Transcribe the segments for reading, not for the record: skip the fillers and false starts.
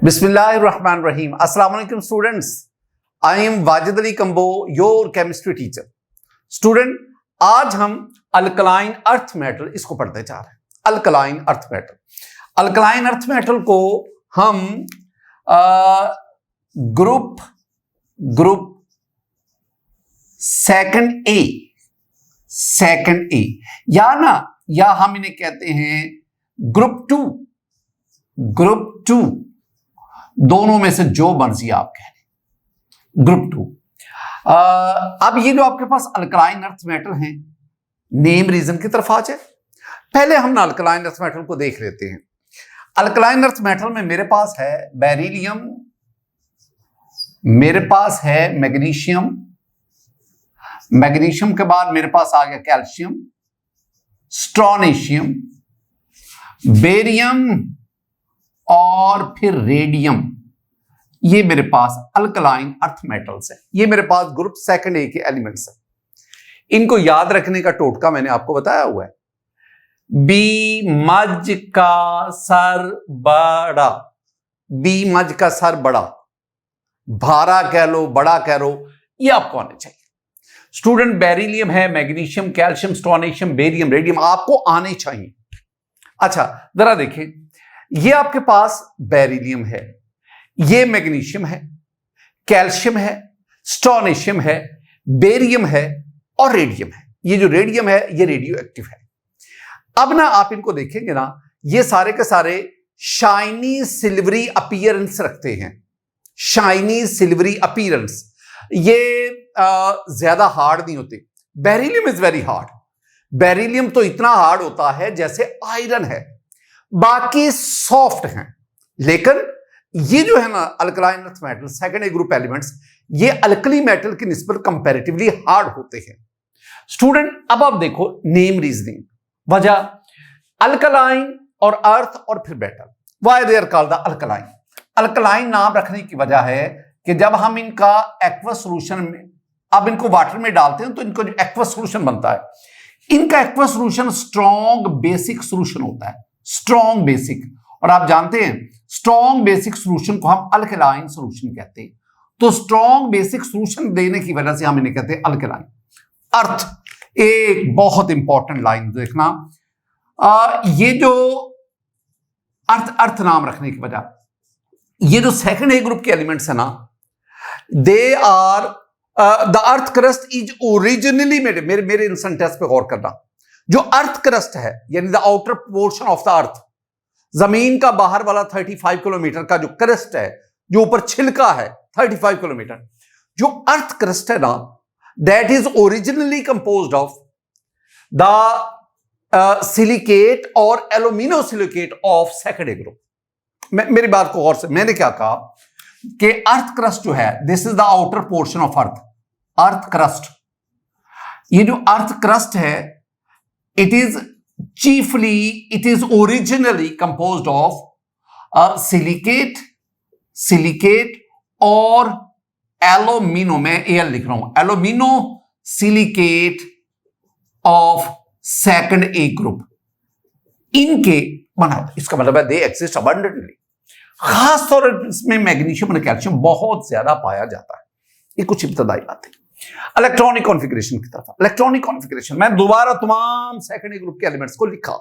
Bismillahirrahmanirrahim. Assalamu alaikum students. I am Wajid Ali Kambo, your chemistry teacher. Student, आज हम alkaline earth metal इसको पढ़ते जा रहे हैं. Alkaline earth metal. Alkaline earth metal को हम ग्रुप सेकंड ए या हम इन्हें कहते हैं ग्रुप टू. दोनों में से जो मर्जी आप कह लें. Group two. अब ये जो आपके पास अल्कलाइन अर्थ मेटल हैं, नेम रीजन की तरफ आ जाए. पहले हम अल्कलाइन अर्थ मेटल को देख लेते हैं. अल्कलाइन अर्थ मेटल में मेरे पास है बेरिलियम, मेरे पास है मैग्नीशियम, मैग्नीशियम के बाद मेरे पास आ गया कैल्शियम, स्ट्रोनेशियम, बेरियम और फिर रेडियम. ये मेरे पास अल्कलाइन अर्थ मेटल्स है. ये मेरे पास ग्रुप सेकंड ए के एलिमेंट्स है. इनको याद रखने का टोटका मैंने आपको बताया हुआ है. बी मज का सर बड़ा, बी मज का सर बड़ा, भारा कह लो, बड़ा कह लो, ये आपको आने चाहिए. स्टूडेंट, बेरिलियम है, magnesium, calcium, strontium, barium, radium आपको आने चाहिए. अच्छा, जरा देखें. ये आपके पास बेरिलियम है, ये मैग्नीशियम है, कैल्शियम है, स्ट्रोनेशियम है, बेरियम है और रेडियम है. ये जो रेडियम है ये रेडियो एक्टिव है. अब ना आप इनको देखेंगे ना, ये सारे के सारे शाइनी सिल्वरी अपीयरेंस रखते हैं. Shiny silvery appearance. ये ज्यादा हार्ड नहीं होते. Beryllium is very hard. Beryllium तो इतना हार्ड होता है जैसे आयरन है, बाकी सॉफ्ट हैं. लेकिन ये जो है ना alkaline earth metal second A group elements, ये अल्कली मेटल की निस्बत कंपैरेटिवली हार्ड होते हैं. स्टूडेंट, अब आप देखो नेम रीजनिंग. वजह अल्कलाइन और अर्थ और फिर metal. Why they are called the alkaline. Alkaline नाम रखने की वजह है कि जब हम इनका एक्वस सॉल्यूशन में, अब इनको वाटर में डालते हैं तो इनको जो एक्वस सॉल्यूशन बनता है, इनका aqueous solution strong basic solution होता है. Strong basic. और आप जानते हैं स्ट्रॉन्ग बेसिक सॉल्यूशन को हम अल्कलाइन सॉल्यूशन कहते हैं. तो स्ट्रॉन्ग बेसिक सॉल्यूशन देने की वजह से हम इन्हें कहते हैं अल्कलाइन. अर्थ, एक बहुत इंपॉर्टेंट लाइन देखना. ये जो अर्थ नाम रखने की वजह, ये जो सेकंड ए ग्रुप के एलिमेंट्स है ना, they are the earth crust is originally made. मेरे इन सेंटेंस पे गौर करना. जो अर्थ क्रस्ट है यानी the outer portion of the earth, जमीन का बाहर वाला 35 किलोमीटर का जो क्रस्ट है, जो ऊपर छिलका है 35 किलोमीटर, जो अर्थ क्रस्ट है ना, that is originally composed of the silicate और alumino silicate of second A group. मेरी बात को गौर से, मैंने क्या कहा कि अर्थ क्रस्ट जो है, this is the outer portion of earth. Earth crust, ये जो अर्थ क्रस्ट है, it is originally composed of silicate और एलोमिनो. मैं एल लिख रहा हूं, alumino silicate of second A group. इनके बना, इसका मतलब है दे एक्सिस्ट अबंडेंटली. खासतौर पर इसमें मैग्नीशियम और कैल्शियम बहुत ज्यादा पाया जाता है. ये कुछ इब्तदाई बातें. इलेक्ट्रॉनिक कॉन्फ़िगरेशन की तरफ. इलेक्ट्रॉनिक कॉन्फ़िगरेशन मैं दोबारा तमाम सेकंड ए ग्रुप के एलिमेंट्स को लिखा.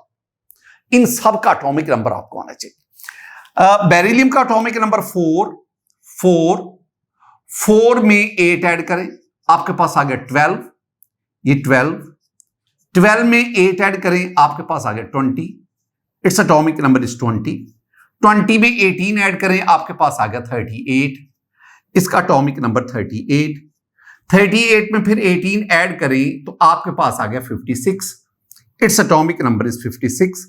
इन सब का एटॉमिक नंबर आपको आना चाहिए. बेरिलियम का एटॉमिक नंबर 4 में 8 ऐड करें, आपके पास आ गया 12. ये 12 में 8 ऐड करें, आपके पास आ गया 20. Its atomic number is 20. 20 में 18 ऐड करें, आपके पास आ गया 38. इसका एटॉमिक नंबर 38. 38 में फिर 18 ऐड करें तो आपके पास आ गया 56. Its atomic number is 56.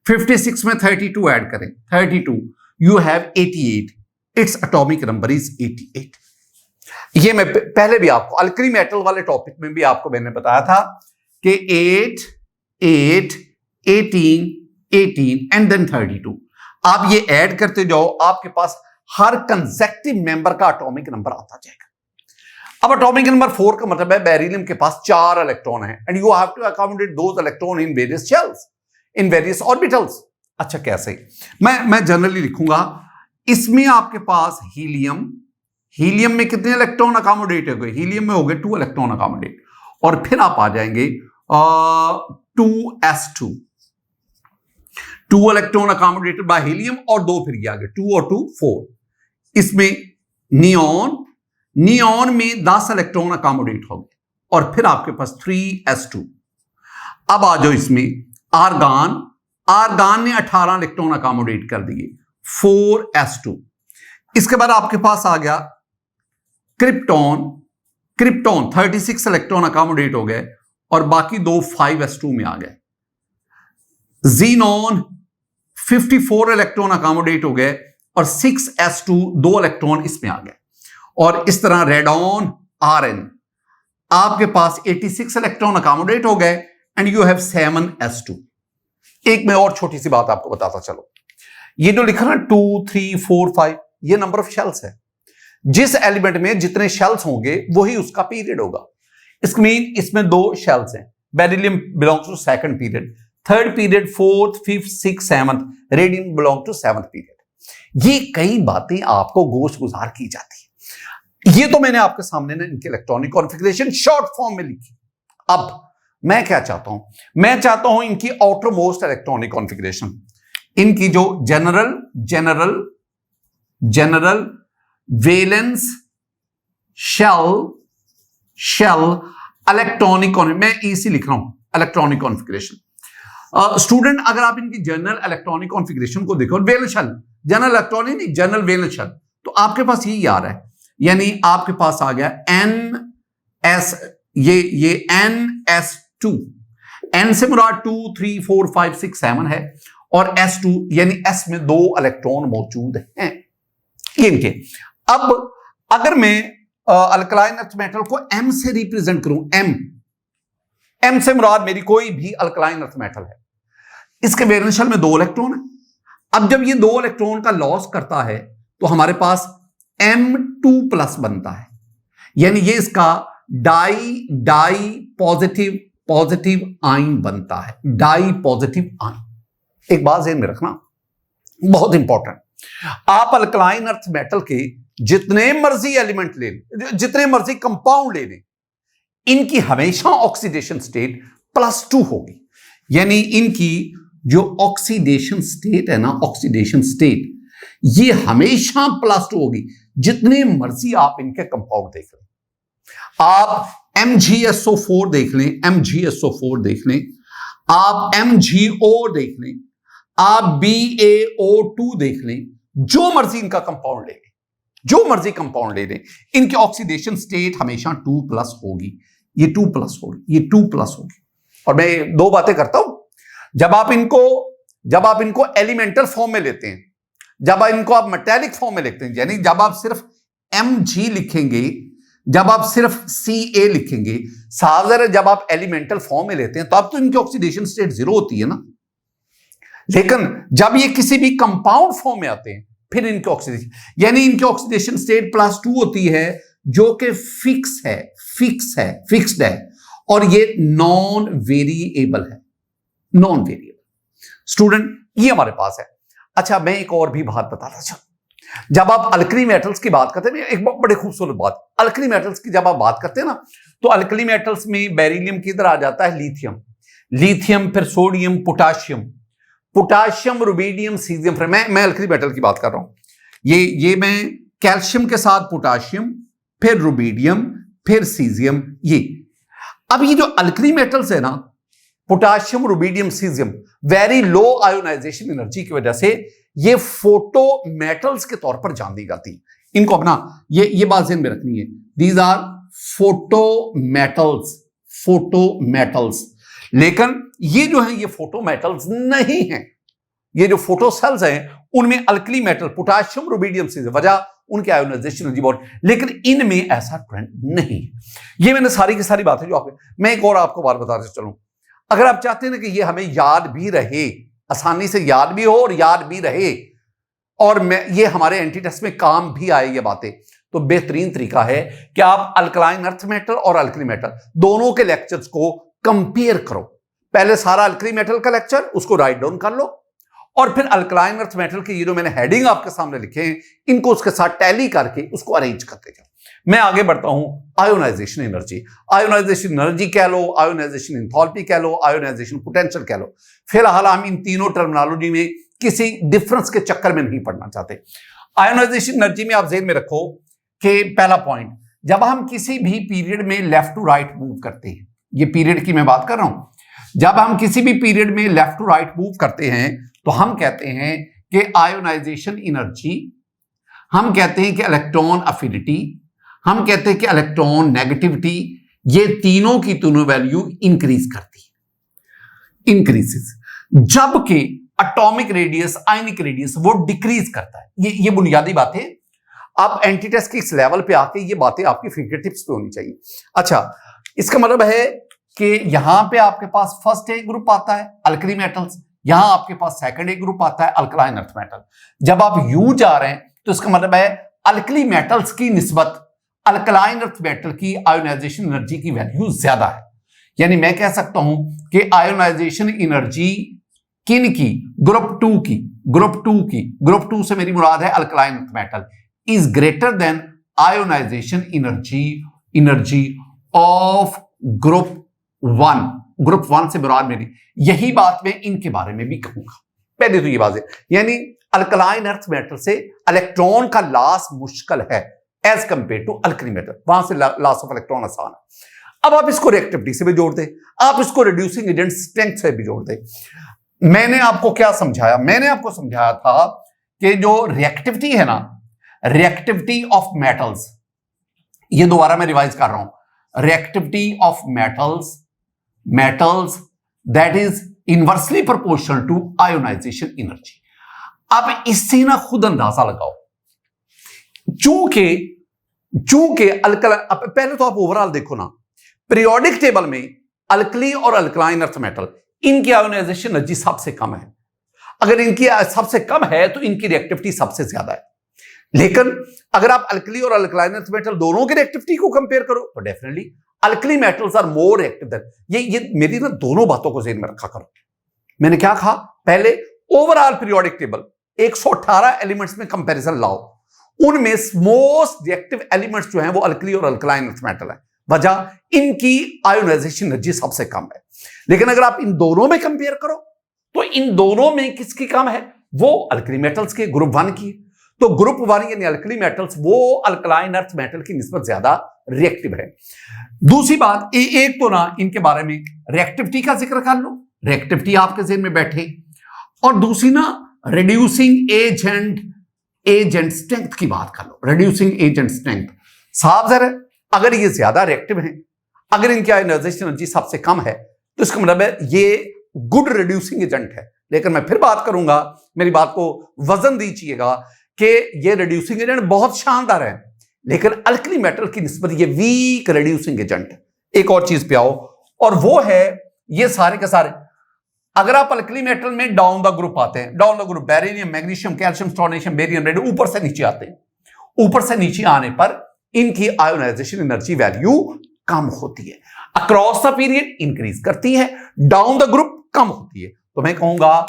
56 में 32 ऐड करें, 32, you have 88. Its atomic number is 88. ये मैं पहले भी आपको अल्कली मेटल वाले टॉपिक में भी आपको मैंने बताया था कि 8, 8, 18, 18 एंड देन 32. आप ये ऐड करते जाओ, आपके पास हर कंसेक्टिव मेंबर का एटॉमिक नंबर आता जाएगा. अब एटॉमिक नंबर 4 का मतलब है बेरिलियम के पास 4 इलेक्ट्रॉन है and you have to accommodate those electron in various shells, in various orbitals. अच्छा, कैसे? मैं जनरली लिखूंगा इसमें आपके पास हीलियम, हीलियम में कितने इलेक्ट्रॉन अकोमोडेट हो गए, हीलियम में हो गए 2 इलेक्ट्रॉन अकोमोडेट, और फिर आप आ जाएंगे 2s2, 2 electron accommodated bye helium, और 2 फिर ये आ गए 2 और 2 4। इसमें नियॉन, नियॉन में 10 इलेक्ट्रॉन अकोमोडेट हो गए, और फिर आपके पास 3s2। अब आ जाओ इसमें आर्गान, आर्गान ने 18 इलेक्ट्रॉन अकोमोडेट कर दिए 4s2। इसके बाद आपके पास आ गया क्रिप्टॉन, क्रिप्टॉन 36 इलेक्ट्रॉन अकोमोडेट हो गए, और बाकी 2 5s2 में आ गए। जीनॉन 54 इलेक्ट्रॉन अकोमोडेट हो गए, और 6s2 2 इलेक्ट्रॉन इसमें आ गए। और इस तरह रेडॉन, आरएन आपके पास 86 इलेक्ट्रॉन अकोमोडेट हो गए, एंड यू हैव 7s2। एक मैं और छोटी सी बात आपको बताता चलो, ये जो लिखा ना 2 3 4 5, ये नंबर ऑफ शेल्स है। जिस एलिमेंट में जितने शेल्स होंगे वही उसका पीरियड होगा। इसमें 2 शेल्स हैं, beryllium belongs to second period, third period, fourth, fifth, six, seventh, radium belong to seventh period. ये कई बातें आपको गोश गुजार की जाती है। ये तो मैंने आपके सामने ना इनके इलेक्ट्रॉनिक कॉन्फ़िगरेशन शॉर्ट फॉर्म में लिखी। अब मैं क्या चाहता हूं, मैं चाहता हूं इनकी आउटर मोस्ट इलेक्ट्रॉनिक कॉन्फ़िगरेशन, इनकी जो general general general valence shell electronic, मैं इसी लिख रहा हूं इलेक्ट्रॉनिक कॉन्फ़िगरेशन। स्टूडेंट अगर आप इनकी जनरल इलेक्ट्रॉनिक कॉन्फ़िगरेशन को देखो, वैलेंस शेल, जनरल इलेक्ट्रॉनिक नहीं, जनरल वैलेंस शेल, तो आपके पास यही आ रहा है, यानी आपके पास आ गया NS, ये NS2, N से मुराद 2 3 4 5 6 7 है, और S2 यानी S में 2 इलेक्ट्रॉन मौजूद हैं इनके। अब अगर मैं अल्कलाइन अर्थ मेटल को M से रिप्रेजेंट करूं, M से मुराद मेरी कोई भी अल्कलाइन अर्थ मेटल है, इसके वैलेंस शेल में 2 इलेक्ट्रॉन है। अब जब ये 2 इलेक्ट्रॉन का लॉस करता है तो हमारे पास M2+ बनता है, यानी ये इसका डाई पॉजिटिव आयन बनता है, डाई पॉजिटिव आयन। एक बात ध्यान में रखना, बहुत इंपॉर्टेंट, आप अल्कलाइन अर्थ मेटल के जितने मर्जी एलिमेंट ले लें, जितने मर्जी कंपाउंड ले लें, इनकी हमेशा ऑक्सीडेशन स्टेट +2 होगी, यानी इनकी जो ऑक्सीडेशन स्टेट है ना, ऑक्सीडेशन स्टेट ये हमेशा +2 होगी, जितने मर्जी आप इनके कंपाउंड देख लें। आप MgSO4 देख लें, MgSO4 देख लें, आप MgO देख लें, आप BaO2 देख लें, जो मर्जी इनका कंपाउंड ले लें, जो मर्जी कंपाउंड ले लें, इनकी ऑक्सीडेशन स्टेट हमेशा 2+ होगी, ये 2+ होगी, ये 2+ होगी। और मैं 2 बातें करता हूं, जब आप इनको एलिमेंटल फॉर्म में लेते हैं, जब इनको आप मेटेलिक फॉर्म में लिखते हैं, यानी जब आप सिर्फ Mg लिखेंगे, जब आप सिर्फ Ca लिखेंगे, साधारण जब आप एलिमेंटल फॉर्म में लेते हैं तो अब तो इनकी ऑक्सीडेशन स्टेट 0 होती है ना, लेकिन जब ये किसी भी कंपाउंड फॉर्म में आते हैं फिर इनकी ऑक्सीडेशन, यानी इनकी ऑक्सीडेशन स्टेट +2 होती है, जो कि फिक्स्ड है, और ये नॉन वेरिएबल है, नॉन वेरिएबल। स्टूडेंट ये हमारे पास है। अच्छा, मैं एक और भी बात बताता चलूं, जब आप अल्कली मेटल्स की बात करते हैं, एक बड़े खूबसूरत बात, अल्कली मेटल्स की जब आप बात करते हैं ना, तो अल्कली मेटल्स में बैरिलियम किधर आ जाता है, लिथियम, फिर सोडियम, पोटाशियम, रुबीडियम, सीजियम। फिर मैं अल्कली मेटल की बात कर रहा हूं, ये मैं कैल्शियम के साथ पोटाशियम, फिर रुबीडियम, फिर सीजियम। ये अब ये जो अल्कली मेटल्स है ना, potassium, rubidium, caesium, very low ionisation energy की वजह से ये फोटो मेटल्स के तौर पर जान दी जाती है। इनको अपना ये बात ध्यान में रखनी है, दीज आर फोटो मेटल्स। लेकिन ये जो है ये फोटो मेटल्स नहीं है, ये जो फोटो सेल्स हैं उनमें alkali metal, potassium, rubidium, caesium, वजह उनके आयोनाइजेशन एनर्जी बहुत, लेकिन इनमें ऐसा ट्रेंड नहीं है। ये मैंने सारी की सारी बातें जो आपको, मैं एक और आपको बात बताते चलूं, अगर आप चाहते हैं ना कि ये हमें याद भी रहे, आसानी से याद भी हो और याद भी रहे, और ये हमारे एंटी टेस्ट में काम भी आए ये बातें, तो बेहतरीन तरीका है कि आप अल्कलाइन अर्थ मेटल और अल्कली मेटल दोनों के लेक्चर्स को कंपेयर करो। पहले सारा अल्कली मेटल का लेक्चर उसको राइट डाउन कर लो, और फिर अल्कलाइन अर्थ मेटल के ये जो मैंने हेडिंग आपके सामने लिखे हैं, इनको उसके साथ टैली करके उसको अरेंज करते जाओ। मैं आगे बढ़ता हूं। आयोनाइजेशन एनर्जी, आयोनाइजेशन एनर्जी कह लो, आयोनाइजेशन एंथैल्पी कह लो, आयोनाइजेशन पोटेंशियल कह लो। फिलहाल हम इन तीनों टर्मिनोलॉजी में किसी डिफरेंस के चक्कर में नहीं पड़ना चाहते। आयोनाइजेशन एनर्जी में आप ज़हन में रखो कि पहला पॉइंट, जब हम किसी भी पीरियड में लेफ्ट टू राइट मूव करते हैं, ये पीरियड की मैं बात कर रहा हूं, जब हम किसी भी पीरियड में लेफ्ट टू राइट मूव करते हैं तो हम कहते हैं कि आयोनाइजेशन एनर्जी, हम कहते हैं कि इलेक्ट्रॉन अफिनिटी, हम कहते हैं कि इलेक्ट्रॉन नेगेटिविटी, ये तीनों की तीनों वैल्यू इंक्रीज करती है, इंक्रीजेस, जबकि एटॉमिक रेडियस, आयनिक रेडियस वो डिक्रीज करता है। ये बुनियादी बातें आप एंटीटेस्ट के इस लेवल पे आके ये बातें आपकी फिंगर टिप्स पे होनी चाहिए। अच्छा, इसका मतलब है कि यहां पे आपके पास फर्स्ट ए ग्रुप आता है अल्कली मेटल्स, यहां आपके पास सेकंड ए ग्रुप आता है अल्कलाइन अर्थ मेटल। जब आप यूं जा रहे हैं तो इसका मतलब है अल्कली मेटल्स की निस्बत अल्कलाइन अर्थ मेटल की आयोनाइजेशन एनर्जी की वैल्यू ज्यादा है। यानी मैं कह सकता हूं कि आयोनाइजेशन एनर्जी किन की, ग्रुप टू से मेरी मुराद है alkaline earth metal, is greater than ionisation energy of group one से मुराद मेरी। यही बात मैं इनके बारे में भी कहूंगा। पहले तो ये बात है, यानी अल्कलाइन अर्थ मेटल से इलेक्ट्रॉन का लॉस मुश्किल है as compare to alkali metal, वहां से लॉस ऑफ इलेक्ट्रॉन आसान है। अब आप इसको रिएक्टिविटी से भी जोड़ दे, आप इसको रिड्यूसिंग एजेंट स्ट्रेंथ से भी जोड़ दे। मैंने आपको क्या समझाया? मैंने आपको समझाया था कि जो रिएक्टिविटी है ना, रिएक्टिविटी ऑफ मेटल्स, ये दोबारा मैं रिवाइज कर रहा हूं, reactivity of metals that is inversely proportional to ionisation energy. अब इससे ना खुद अंदाजा लगाओ, चूंकि पहले तो आप ओवरऑल देखो ना, पीरियोडिक टेबल में अल्कली और अल्कलाइन अर्थ मेटल, इनकी आयोनाइजेशन एनर्जी सबसे कम है। अगर इनकी सबसे कम है तो इनकी रिएक्टिविटी सबसे ज्यादा है। लेकिन अगर आप अल्कली और अल्कलाइन अर्थ मेटल दोनों की रिएक्टिविटी को कंपेयर करो तो definitely alkali metals are more reactive than. ये मेरी ना दोनों बातों को ज़हन में रखा करो। मैंने क्या कहा पहले, ओवरऑल पीरियोडिक टेबल 118 एलिमेंट्स में कंपैरिजन लाओ, उनमें मोस्ट रिएक्टिव एलिमेंट्स जो हैं वो अल्कली और अल्कलाइन अर्थ मेटल है। वजह, इनकी आयोनाइजेशन एनर्जी सबसे कम है। लेकिन अगर आप इन दोनों में कंपेयर करो तो इन दोनों में किसकी कम है? वो अल्कली मेटल्स के, ग्रुप वन की। तो ग्रुप वन यानी अल्कली मेटल्स वो अल्कलाइन अर्थ मेटल की निस्बत ज्यादा रिएक्टिव है। दूसरी बात, एक तो ना इनके बारे में रिएक्टिविटी का जिक्र कर लो, रिएक्टिविटी आपके ज़हन में बैठे, और दूसरी ना रिड्यूसिंग एजेंट स्ट्रेंथ की बात कर लो, रिड्यूसिंग एजेंट स्ट्रेंथ। साफ जरा, अगर ये ज्यादा रिएक्टिव हैं, अगर इनकी आयोनाइजेशन एनर्जी सबसे कम है तो इसका मतलब है ये गुड रिड्यूसिंग एजेंट है। लेकिन मैं फिर बात करूंगा, मेरी बात को वजन दीजिएगा कि ये रिड्यूसिंग एजेंट बहुत शानदार है, लेकिन अल्कली मेटल की निस्बत ये वीक रिड्यूसिंग एजेंट है। एक और चीज पे आओ, और वो है ये सारे के सारे, अगर आप अल्कली मेटल में डाउन द ग्रुप आते हैं, down the group beryllium, magnesium, calcium, strontium, barium, radium, ऊपर से नीचे आते हैं, ऊपर से नीचे आने पर इनकी आयोनाइजेशन एनर्जी वैल्यू कम होती है। अक्रॉस द पीरियड इंक्रीज करती है, डाउन द ग्रुप कम होती है। तो मैं कहूंगा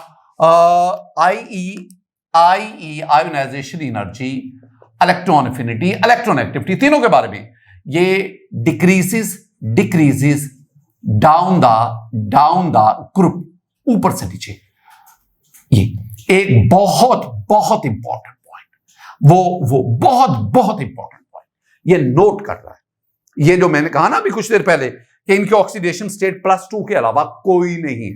IE ionisation energy, electron affinity, electron activity, तीनों के बारे में ये डिक्रीजेस डाउन द ग्रुप, ऊपर से नीचे। ये एक बहुत बहुत इंपॉर्टेंट पॉइंट, वो बहुत इंपॉर्टेंट पॉइंट, ये नोट कर रहा है। ये जो मैंने कहा ना अभी कुछ देर पहले कि इनकी ऑक्सीडेशन स्टेट +2 के अलावा कोई नहीं है।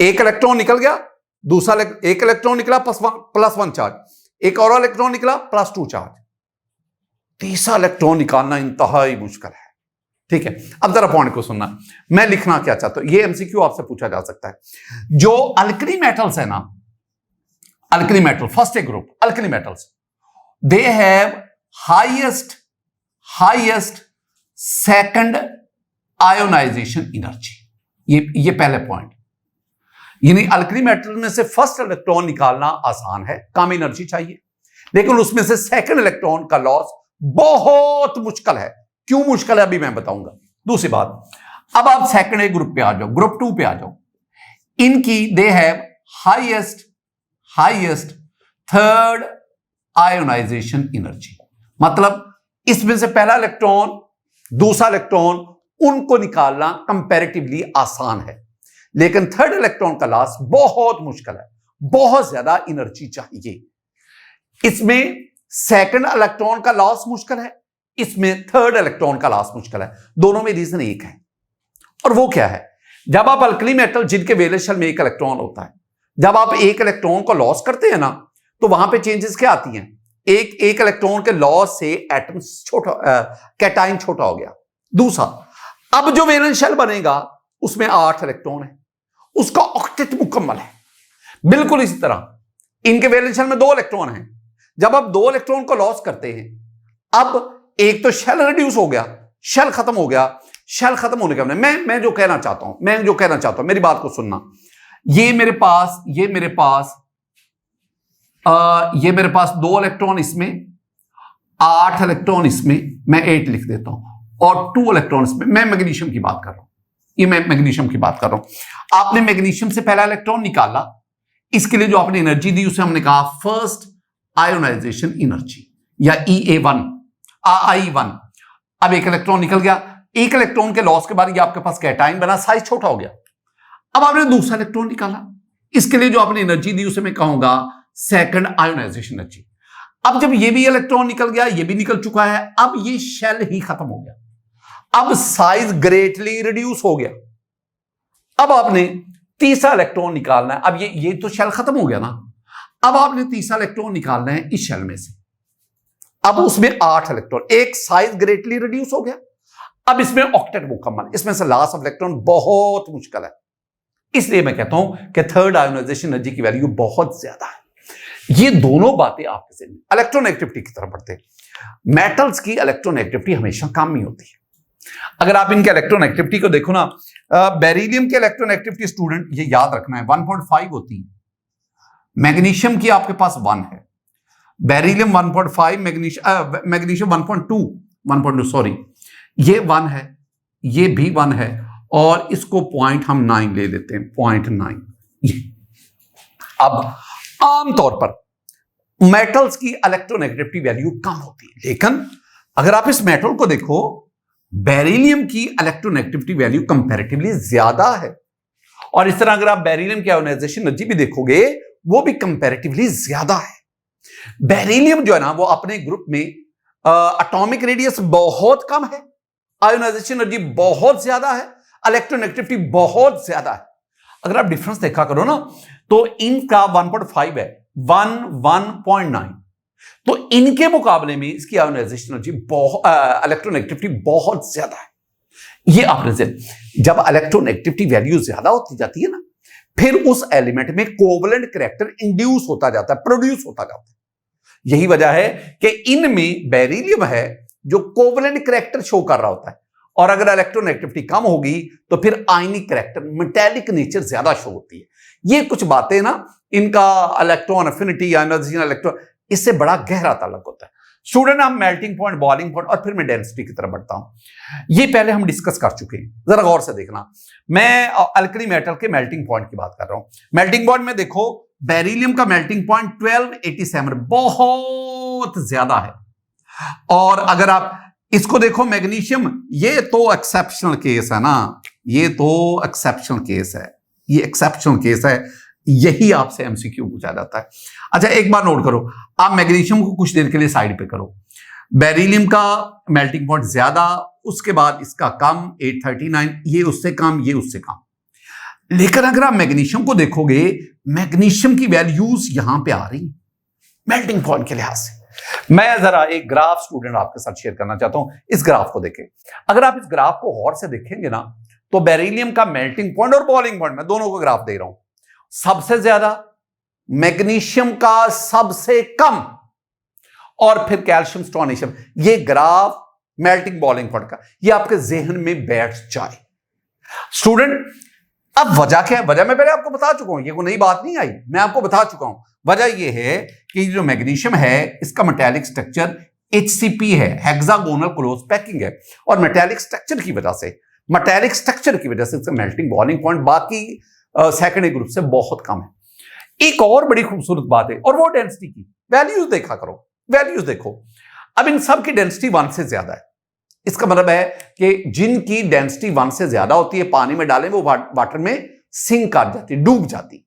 एक इलेक्ट्रॉन निकल गया, दूसरा एक इलेक्ट्रॉन निकला +1 चार्ज, एक और इलेक्ट्रॉन निकला +2 चार्ज, तीसरा इलेक्ट्रॉन निकालना इंतहाई मुश्किल है। ठीक है, अब जरा पॉइंट को सुनना, मैं लिखना क्या चाहता हूं, ये एमसीक्यू आपसे पूछा जा सकता है। जो अल्कली मेटल्स है ना, alkali metal, first A group alkali metals, they have highest second ionisation energy. ये पहले पॉइंट, यानी अल्कली मेटल में से फर्स्ट इलेक्ट्रॉन निकालना आसान है, कम एनर्जी चाहिए, लेकिन उसमें से सेकंड इलेक्ट्रॉन का लॉस बहुत मुश्किल है। क्यों मुश्किल है अभी मैं बताऊंगा। दूसरी बात, अब आप सेकंड ए ग्रुप पे आ जाओ, ग्रुप 2 पे आ जाओ, इनकी they have highest highest third ionization energy. मतलब इसमें से पहला इलेक्ट्रॉन, दूसरा इलेक्ट्रॉन, उनको निकालना कंपैरेटिवली आसान है, लेकिन थर्ड इलेक्ट्रॉन का लॉस बहुत मुश्किल है, बहुत ज्यादा एनर्जी चाहिए। इसमें सेकंड इलेक्ट्रॉन का लॉस मुश्किल है, इसमें थर्ड इलेक्ट्रॉन का लॉस मुश्किल है। दोनों में रीजन एक है, और वो क्या है? जब आप अल्कली मेटल जिनके वैलेंस शेल में एक इलेक्ट्रॉन होता है, जब आप एक इलेक्ट्रॉन को लॉस करते हैं ना, तो वहां पे चेंजेस क्या आती हैं? एक इलेक्ट्रॉन के लॉस से एटम छोटा, कैटाइन छोटा हो गया। दूसरा, अब जो वैलेंस शेल बनेगा उसमें 8 इलेक्ट्रॉन है, उसका ऑक्टेट मुकम्मल है। बिल्कुल इसी तरह इनके वैलेंस शेल में 2 इलेक्ट्रॉन हैं। जब आप 2 इलेक्ट्रॉन को लॉस करते हैं, अब एक तो शेल रिड्यूस हो गया, शेल खत्म हो गया। शेल खत्म होने के बाद मैं जो कहना चाहता हूं, मेरी बात को सुनना। ये मेरे पास 2 इलेक्ट्रॉन इसमें, 8 इलेक्ट्रॉन इसमें, मैं 8 लिख देता हूं, और 2 इलेक्ट्रॉन इसमें। मैं मैग्नीशियम की बात कर रहा हूं, आपने मैग्नीशियम से पहला इलेक्ट्रॉन निकाला, इसके लिए जो आपने एनर्जी दी उसे हमने कहा फर्स्ट आयोनाइजेशन एनर्जी या EA1 I1। अब एक इलेक्ट्रॉन निकल गया, एक इलेक्ट्रॉन के लॉस के बाद ये आपके पास कैटाइन बना, साइज छोटा हो गया। अब आपने दूसरा इलेक्ट्रॉन निकाला, इसके लिए जो आपने एनर्जी दी उसे मैं कहूंगा सेकंड आयोनाइजेशन एनर्जी। अब जब ये भी इलेक्ट्रॉन निकल गया, ये भी निकल चुका है, अब ये शेल ही खत्म हो गया, अब साइज ग्रेटली रिड्यूस हो गया। अब आपने तीसरा इलेक्ट्रॉन निकालना है। अब ये तो शेल खत्म हो गया ना, अब आपने तीसरा इलेक्ट्रॉन निकालना है इस शेल में से। अब उसमें 8 इलेक्ट्रॉन, एक साइज ग्रेटली रिड्यूस हो गया, अब इसमें ऑक्टेट मुकम्मल। इसमें से लॉस ऑफ इलेक्ट्रॉन बहुत मुश्किल है, इसलिए मैं कहता हूं कि थर्ड आयोनाइजेशन एनर्जी की वैल्यू बहुत ज्यादा है। ये दोनों बातें आपके ज़हन में। इलेक्ट्रोनेगेटिविटी की तरफ बढ़ते हैं। मेटल्स की इलेक्ट्रोनेगेटिविटी हमेशा कम ही होती है। अगर आप इनके इलेक्ट्रोनेगेटिविटी को देखो ना, बेरिलियम की इलेक्ट्रोनेगेटिविटी स्टूडेंट ये याद रखना है 1.5 होती है। मैग्नीशियम की आपके पास 1 है, बेरिलियम 1.5, मैग्नीशियम 1.2 सॉरी, ये 1 है, ये भी 1 है, और इसको पॉइंट हम 9 ले लेते हैं, 0.9। अब आमतौर पर मेटल्स की इलेक्ट्रोनेगेटिविटी वैल्यू कम होती है, लेकिन अगर आप इस मेटल को देखो, बेरिलियम की इलेक्ट्रोनेगेटिविटी वैल्यू कंपैरेटिवली ज्यादा है, और इस तरह अगर आप बेरिलियम की आयोनाइजेशन एनर्जी भी देखोगे, वो भी कंपैरेटिवली ज्यादा है। बेरिलियम जो है ना, वो अपने ग्रुप में एटॉमिक रेडियस बहुत कम है, आयोनाइजेशन एनर्जी बहुत ज्यादा है, इलेक्ट्रोनेगेटिविटी बहुत ज्यादा है। अगर आप डिफरेंस देखा करो ना, तो इनका 1.5 है, 1.9, तो इनके मुकाबले में इसकी आयोनाइजेशन एनर्जी इलेक्ट्रोनेगेटिविटी बहुत ज्यादा है। ये आपने जब इलेक्ट्रोनेगेटिविटी वैल्यू ज्यादा होती जाती है ना, फिर उस एलिमेंट में कोवलेंट करैक्टर इंड्यूस होता जाता है, प्रोड्यूस होता जाता है। यही वजह है कि इनमें बेरिलियम है जो कोवलेंट करैक्टर शो कर रहा होता है, और अगर इलेक्ट्रोनेगेटिविटी कम होगी तो फिर आयनिक करैक्टर, मेटालिक नेचर ज्यादा शो होती है। ये कुछ बातें ना, इनका इलेक्ट्रॉन एफिनिटी, आयोनाइजेशन, इलेक्ट्रॉन, इससे बड़ा गहरा ताल्लुक होता है। स्टूडेंट, हम मेल्टिंग पॉइंट, बॉइलिंग पॉइंट, और फिर मैं डेंसिटी की तरफ बढ़ता हूं। ये पहले हम डिस्कस कर चुके हैं, जरा गौर से देखना। मैं अल्कली मेटल के मेल्टिंग पॉइंट की बात कर रहा हूं। मेल्टिंग पॉइंट में देखो, बेरिलियम का मेल्टिंग पॉइंट 1287 बहुत ज्यादा है, और अगर आप इसको देखो मैग्नीशियम, ये तो एक्सेप्शनल केस है ना, ये तो एक्सेप्शनल केस है, ये एक्सेप्शनल केस है, यही आपसे एमसीक्यू पूछा जाता है। अच्छा, एक बार नोट करो, आप मैग्नीशियम को कुछ देर के लिए साइड पे करो। बेरिलियम का मेल्टिंग पॉइंट ज्यादा, उसके बाद इसका कम 839, ये उससे कम, ये उससे कम। लेकिन अगर आप मैग्नीशियम को देखोगे, मैग्नीशियम की वैल्यूज यहां पे आ रही मेल्टिंग पॉइंट के लिहाज से। मैं जरा एक ग्राफ स्टूडेंट आपके साथ शेयर करना चाहता हूं, इस ग्राफ को देखें। अगर आप इस ग्राफ को गौर से देखेंगे ना, तो बेरिलियम का मेल्टिंग पॉइंट और बॉइलिंग पॉइंट, मैं दोनों को ग्राफ दे रहा हूं, सबसे ज्यादा, मैग्नीशियम का सबसे कम, और फिर कैल्शियम, स्टोनेशियम। ये ग्राफ मेल्टिंग बॉइलिंग पॉइंट का, ये आपके जहन में बैठ जाए स्टूडेंट। अब वजह क्या है? वजह मैं पहले आपको बता चुका हूं, ये कोई नई बात नहीं आई, मैं आपको बता चुका हूं। वजह ये है कि जो मैग्नीशियम है, इसका मेटालिक स्ट्रक्चर HCP है, हेक्सागोनल क्लोज पैकिंग है, और मेटालिक स्ट्रक्चर की वजह से इसका मेल्टिंग बॉइलिंग पॉइंट बाकी सेकेंडरी ग्रुप से बहुत कम है। एक और बड़ी खूबसूरत बात है और वो डेंसिटी की वैल्यूज देखा करो, वैल्यूज देखो। अब इन सब की डेंसिटी 1 से ज्यादा है। इसका मतलब है कि जिनकी डेंसिटी 1 से ज्यादा होती है पानी में डालें वो वाटर में सिंक कर जाती, डूब जाती।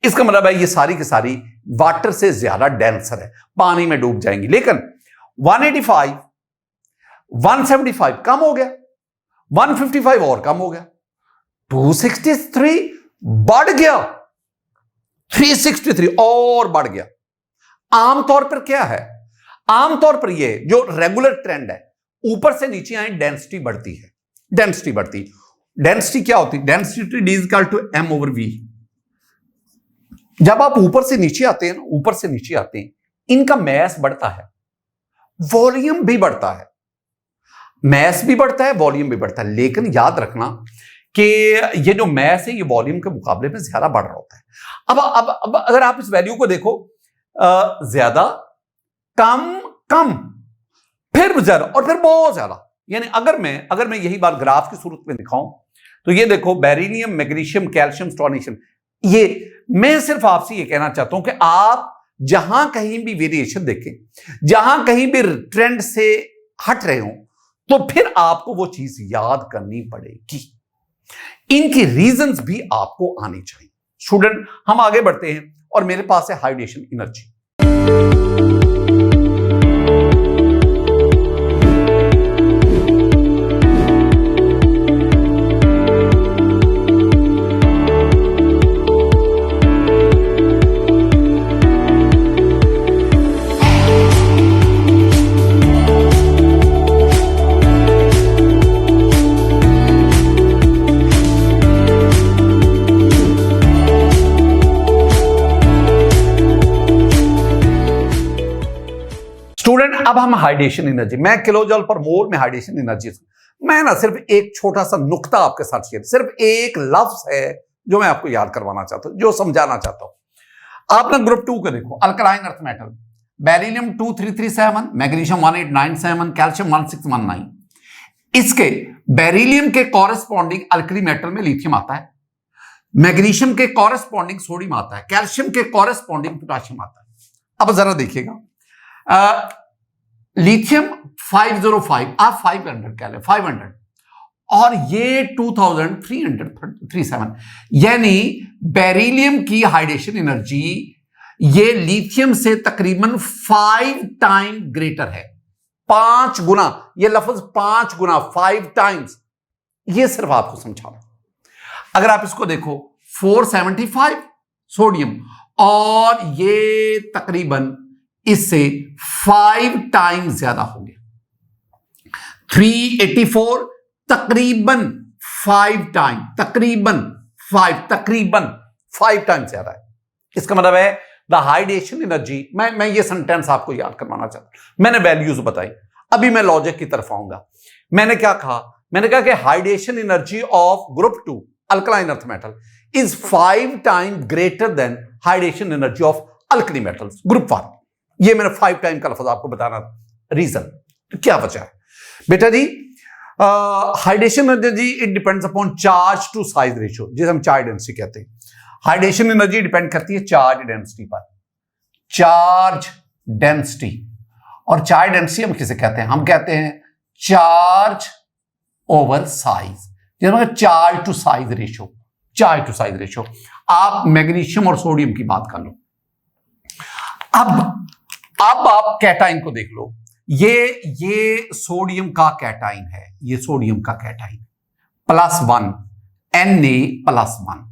इसका मतलब है ये सारी की सारी वाटर से ज्यादा डेंसर है, पानी में डूब जाएंगी। लेकिन 185 175 कम हो गया, 155 और कम हो गया, 263 बढ़ गया, 363 और बढ़ गया। आमतौर पर क्या है, आमतौर पर ये जो रेगुलर ट्रेंड है, ऊपर से नीचे आए डेंसिटी बढ़ती है, डेंसिटी बढ़ती। डेंसिटी क्या होती है, density D is equal to m/v। जब आप ऊपर से नीचे आते हैं, ऊपर से नीचे आते हैं, इनका मैस बढ़ता है, वॉल्यूम भी बढ़ता है, मैस भी बढ़ता है, वॉल्यूम भी बढ़ता है। लेकिन याद रखना कि ये जो मैस है ये वॉल्यूम के मुकाबले में ज्यादा बढ़ रहा होता है। अब अगर आप इस वैल्यू को देखो, ज्यादा, कम, कम, फिर ज्यादा और फिर बहुत ज्यादा। यानी अगर मैं यही बात ग्राफ की सूरत में दिखाऊं तो ये देखो, बेरिलियम, मैग्नीशियम, कैल्शियम, स्टोनिशियम, ये मैं सिर्फ आपसे ये कहना चाहता हूं कि आप जहां कहीं भी वेरिएशन देखें, जहां कहीं भी ट्रेंड से हट रहे हो, तो फिर आपको वो चीज याद करनी पड़ेगी। इनकी रीजंस भी आपको आनी चाहिए। स्टूडेंट, हम आगे बढ़ते हैं और मेरे पास है हाइड्रेशन एनर्जी। स्टूडेंट, अब हम हाइड्रेशन एनर्जी, मैं किलोजूल पर मोल में हाइड्रेशन एनर्जी, मैं ना सिर्फ एक छोटा सा नुक्ता आपके साथ शेयर, सिर्फ एक लफ्ज है जो मैं आपको याद करवाना चाहता हूं, जो समझाना चाहता हूं। आप ना ग्रुप 2 को देखो, alkaline earth metal, beryllium 2337, magnesium 1897, calcium 1619। इसके बेरिलियम के कॉरेस्पॉन्डिंग अल्कली मेटल में लिथियम आता है, मैग्नीशियम के कॉरेस्पॉन्डिंग सोडियम आता है, कैल्शियम के कॉरेस्पॉन्डिंग पोटाशियम आता है। अब जरा देखिएगा, लिथियम 505, आप 500 कह लें, 500, और ये 2337, यानी बेरिलियम की हाइड्रेशन एनर्जी ये लिथियम से तकरीबन 5 टाइम ग्रेटर है, 5 गुना। ये लफ्ज 5 गुना, 5 टाइम्स, ये सिर्फ आपको समझाना। अगर आप इसको देखो, 475 सोडियम, और ये तकरीबन इससे 5 टाइम ज्यादा हो गया, 384, तकरीबन 5 टाइम, तकरीबन 5 टाइम ज्यादा है। इसका मतलब है द हाइड्रेशन एनर्जी, मैं ये सेंटेंस आपको याद करवाना चाहता हूं। मैंने वैल्यूज बताई, अभी मैं लॉजिक की तरफ आऊंगा। मैंने क्या कहा, मैंने कहा कि hydration energy of group 2 alkaline earth metal is 5 time greater than hydration energy of alkali metals group 1। ये मैंने 5 टाइम का लफ्ज आपको बताना। रीजन क्या वजह है बेटा जी? Hydration energy it depends upon charge to size ratio, जिसे हम चार्ज डेंसिटी कहते हैं। हाइड्रेशन एनर्जी डिपेंड करती है चार्ज डेंसिटी पर, चार्ज डेंसिटी। और चार्ज डेंसिटी हम किसे कहते हैं? हम कहते हैं चार्ज ओवर साइज, जिसमें charge to size ratio, charge to size ratio. आप मैग्नीशियम और सोडियम की बात कर लो। अब आप कैटाइन को देख लो, ये सोडियम का कैटाइन है, ये सोडियम का कैटाइन +1 Na+1।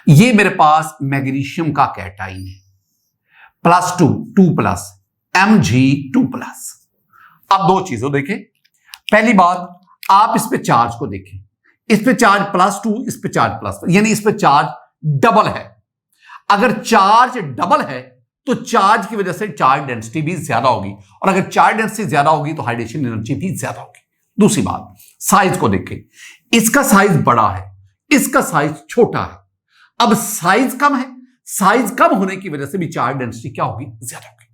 ये मेरे पास मैग्नीशियम का कैटाइन है +2 2+ Mg2+। अब दो चीजों देखें। पहली बात, आप इस पे चार्ज को देखें, इस पे चार्ज +2, इस पे चार्ज +1, यानी इस पे चार्ज डबल है। अगर चार्ज डबल है तो चार्ज की वजह से चार्ज डेंसिटी भी ज्यादा होगी, और अगर चार्ज डेंसिटी ज्यादा होगी तो हाइड्रेशन एनर्जी भी ज्यादा होगी। दूसरी बात, साइज को देखें, इसका साइज बड़ा है, इसका साइज छोटा है। अब साइज कम है, साइज कम होने की वजह से भी चार्ज डेंसिटी क्या होगी? ज्यादा होगी।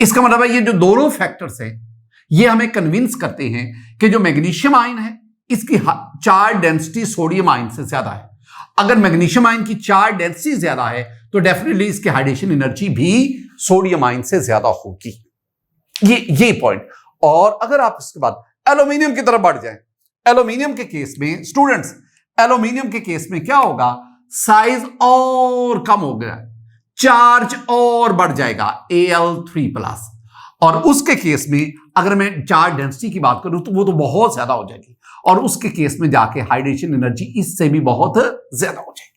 इसका मतलब है ये जो दोनों फैक्टर्स हैं ये हमें कन्विंस करते हैं कि जो मैग्नीशियम आयन है इसकी चार्ज डेंसिटी सोडियम आयन से ज्यादा है। अगर मैग्नीशियम आयन की चार्ज डेंसिटी ज्यादा है तो डेफिनेटली इसकी हाइड्रेशन एनर्जी भी सोडियम आयन से ज्यादा होगी। ये पॉइंट। और अगर आप इसके बाद एल्यूमिनियम की तरफ बढ़ जाएं, एल्यूमिनियम के केस में स्टूडेंट्स, एल्यूमिनियम के केस में क्या होगा, साइज और कम हो गया, चार्ज और बढ़ जाएगा Al3+। और उसके केस में अगर मैं चार्ज डेंसिटी की बात करूं तो वो तो बहुत ज्यादा हो जाएगी, और उसके केस में जाके हाइड्रेशन एनर्जी इससे भी बहुत ज्यादा हो जाएगी।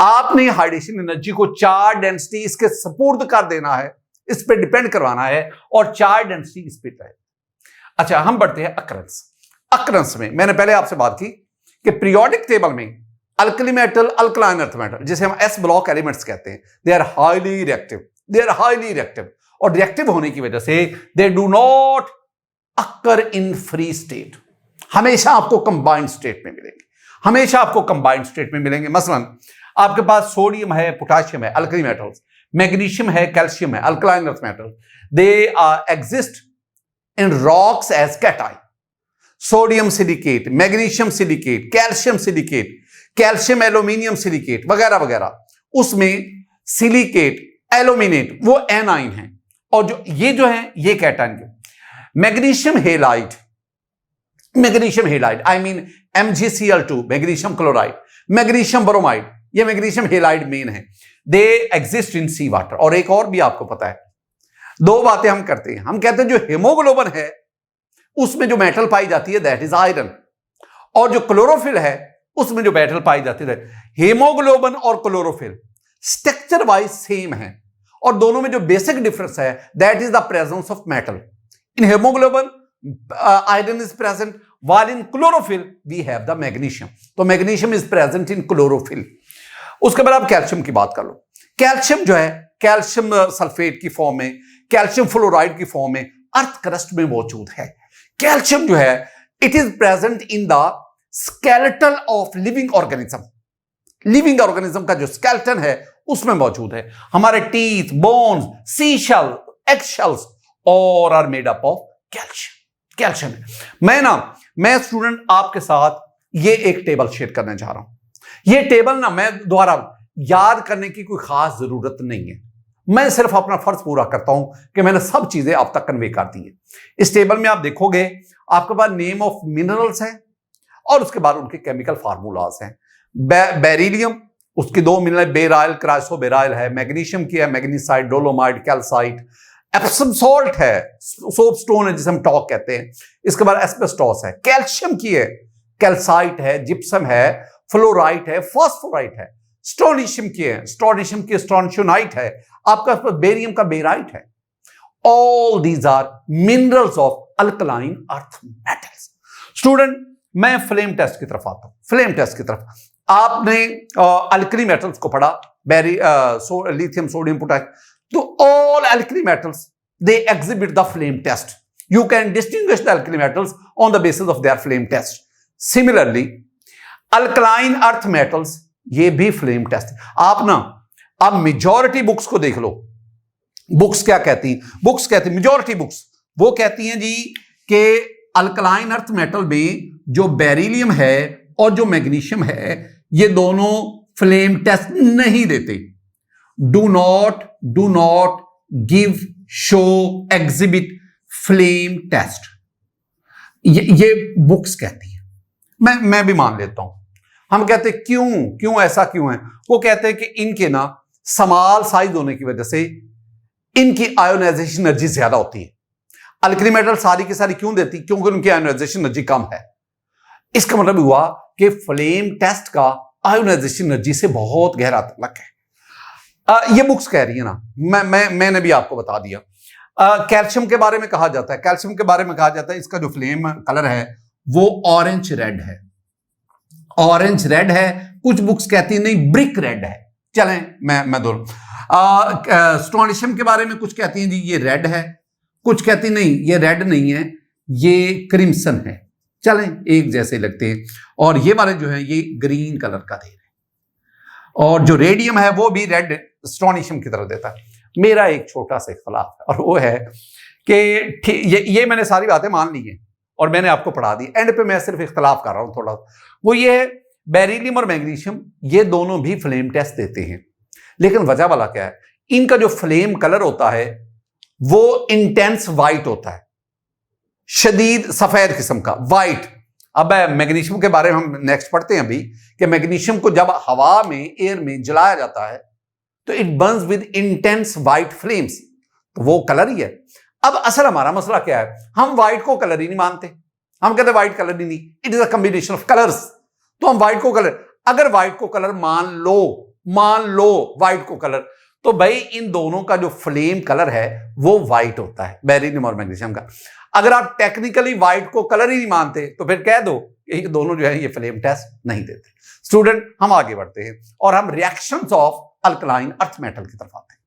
आपने हाइड्रेशन एनर्जी को चार्ज डेंसिटी इसके सपुर्द कर देना है, इस पे डिपेंड करवाना है, और चार्ज डेंसिटी इस पे है। अच्छा, हम बढ़ते हैं अकरेंस। अकरेंस में मैंने पहले आपसे बात की कि पीरियोडिक टेबल में alkali metal, alkaline earth metal, जिसे हम एस ब्लॉक एलिमेंट्स कहते हैं, they are highly reactive, they are highly reactive, और रिएक्टिव होने की वजह से they do not occur in free state, हमेशा आपको कंबाइंड स्टेट में मिलेंगे, हमेशा आपको कंबाइंड स्टेट में मिलेंगे। मसलन आपके पास सोडियम है, पोटेशियम है, अल्कली मेटल्स, मैग्नीशियम है, कैल्शियम है, alkaline earth metal, they exist in rocks as cation. Sodium silicate, magnesium silicate, calcium silicate, calcium aluminium silicate वगैरह वगैरह, उसमें सिलिकेट, एल्यूमिनेट वो एनाइन है, और जो है ये कैटाइन के। Magnesium halide, magnesium halide I mean MgCl2, magnesium chloride, magnesium bromide, ये मैग्नीशियम हेलाइड मेन है, दे एग्जिस्ट इन सी वाटर। और एक और भी आपको पता है, दो बातें हम करते हैं, हम कहते हैं जो हीमोग्लोबिन है उसमें जो मेटल पाई जाती है दैट इज आयरन, और जो क्लोरोफिल है उसमें जो मेटल पाई जाती है, हीमोग्लोबिन और क्लोरोफिल स्ट्रक्चर वाइज सेम है, और दोनों में जो बेसिक डिफरेंस है that is the presence of metal. In haemoglobin iron is present, while in chlorophyll we have the magnesium, तो magnesium is present in chlorophyll। उसके बाद आप कैल्शियम की बात कर लो। कैल्शियम जो है, कैल्शियम सल्फेट की फॉर्म में, कैल्शियम फ्लोराइड की फॉर्म में अर्थ क्रस्ट में मौजूद है। कैल्शियम जो है it is present in the skeletal of living organism, living organism का जो स्केलेटन है उसमें मौजूद है। हमारे टीथ, बोन्स, सीशल, एगशेल्स और are made up of calcium, calcium है। मैं स्टूडेंट आपके साथ ये एक टेबल शेयर करने जा रहा हूं। ये टेबल ना मैं दोबारा याद करने की कोई खास जरूरत नहीं है, मैं सिर्फ अपना फर्ज पूरा करता हूं कि मैंने सब चीजें आप तक कन्वे कर दी है। इस टेबल में आप देखोगे आपके पास नेम ऑफ मिनरल्स है, और उसके बाद उनके केमिकल फार्मूलाज हैं। बेरिलियम, उसकी दो मिनरल, बेराइल, क्राइसोबेराइल है। मैग्नीशियम की है, मैग्नीसाइट, डोलोमाइट, कैल्साइट। एप्सम सॉल्ट है, सोप स्टोन है जिसे हम टॉक कहते हैं। इसके बाद एस्बेस्टॉस है। कैल्शियम की है, कैल्साइट है, जिप्सम है, फ्लोराइट है, फास्फोराइट है। स्टोनिशियम की है, स्टोनिशियम की स्टोनशोनाइट है। आपका बेरियम का बेराइट है। All these are minerals of alkaline earth metals. Student, मैं फ्लेम टेस्ट की तरफ आता हूं। फ्लेम टेस्ट की तरफ आपने अल्कली मेटल्स को पढ़ा, लिथियम, सोडियम, पोटेशियम, तो all alkali metals they exhibit the flame test. You can distinguish the alkali metals on the basis of their flame test. Similarly, alkaline earth metals ये भी flame test। आप ना अब majority books को देख लो, books क्या कहती हैं? बुक्स कहती हैं, मेजॉरिटी बुक्स वो कहती हैं जी कि अल्कलाइन अर्थ मेटल में जो बेरिलियम है और जो मैग्नीशियम है ये दोनों फ्लेम टेस्ट नहीं देते। Do not give, show, exhibit flame test, ये बुक्स कहती है। मैं भी मान लेता हूं। हम कहते हैं क्यों ऐसा क्यों है? वो कहते हैं कि इनके ना स्मॉल साइज होने की वजह से इनकी आयोनाइजेशन एनर्जी ज्यादा होती है। अल्कली मेटल सारी की सारी क्यों देती? क्योंकि उनकी आयोनाइजेशन एनर्जी कम है। इसका मतलब हुआ कि फ्लेम टेस्ट का आयोनाइजेशन एनर्जी से बहुत गहरा ताल्लुक है। ये बुक्स कह रही है ना, मैंने भी आपको बता दिया। कैल्शियम के बारे में कहा जाता है, कैल्शियम के बारे में कहा जाता है इसका जो फ्लेम कलर है वो ऑरेंज रेड है, ऑरेंज रेड है। कुछ बुक्स कहती है नहीं ब्रिक रेड है। चलें मैं दोनों। स्टोनिशियम के बारे में कुछ कहती हैं जी ये रेड है, कुछ कहती नहीं ये रेड नहीं है, ये क्रिम्सन है। चलें एक जैसे लगते हैं। और ये वाले जो है ये ग्रीन कलर का दे रहे हैं, और जो रेडियम है वो भी रेड स्टोनिशियम की तरह देता है। मेरा एक छोटा सा इख्तलाफ है, और वो है कि ये मैंने सारी बातें मान ली हैं और मैंने आपको पढ़ा दी। एंड पे मैं सिर्फ इख्तलाफ कर रहा हूं थोड़ा, वो ये है बेरिलियम और मैग्नीशियम ये दोनों भी फ्लेम टेस्ट देते हैं, लेकिन वजह वाला क्या है, इनका जो फ्लेम कलर होता है वो इंटेंस वाइट होता है, शदीद सफेद किस्म का वाइट। अब मैग्नीशियम के बारे में हम नेक्स्ट पढ़ते हैं अभी कि मैग्नीशियम को जब हवा में, एयर में जलाया जाता है तो it Burns with intense white flames, तो वो कलर ही है। अब असल हमारा मसला क्या है, हम व्हाइट को कलर ही नहीं मानते, हम कहते व्हाइट कलर ही नहीं, it is a combination of colours. तो हम व्हाइट को कलर, अगर व्हाइट को कलर मान लो व्हाइट को कलर, तो भाई इन दोनों का जो फ्लेम कलर है वो व्हाइट होता है, बेरिलियम और मैग्नीशियम का। अगर आप टेक्निकली व्हाइट को कलर ही नहीं मानते तो फिर कह दो ये दोनों जो है ये फ्लेम टेस्ट नहीं देते। स्टूडेंट, हम आगे बढ़ते हैं और हम reactions of alkaline earth metal की तरफ आते हैं।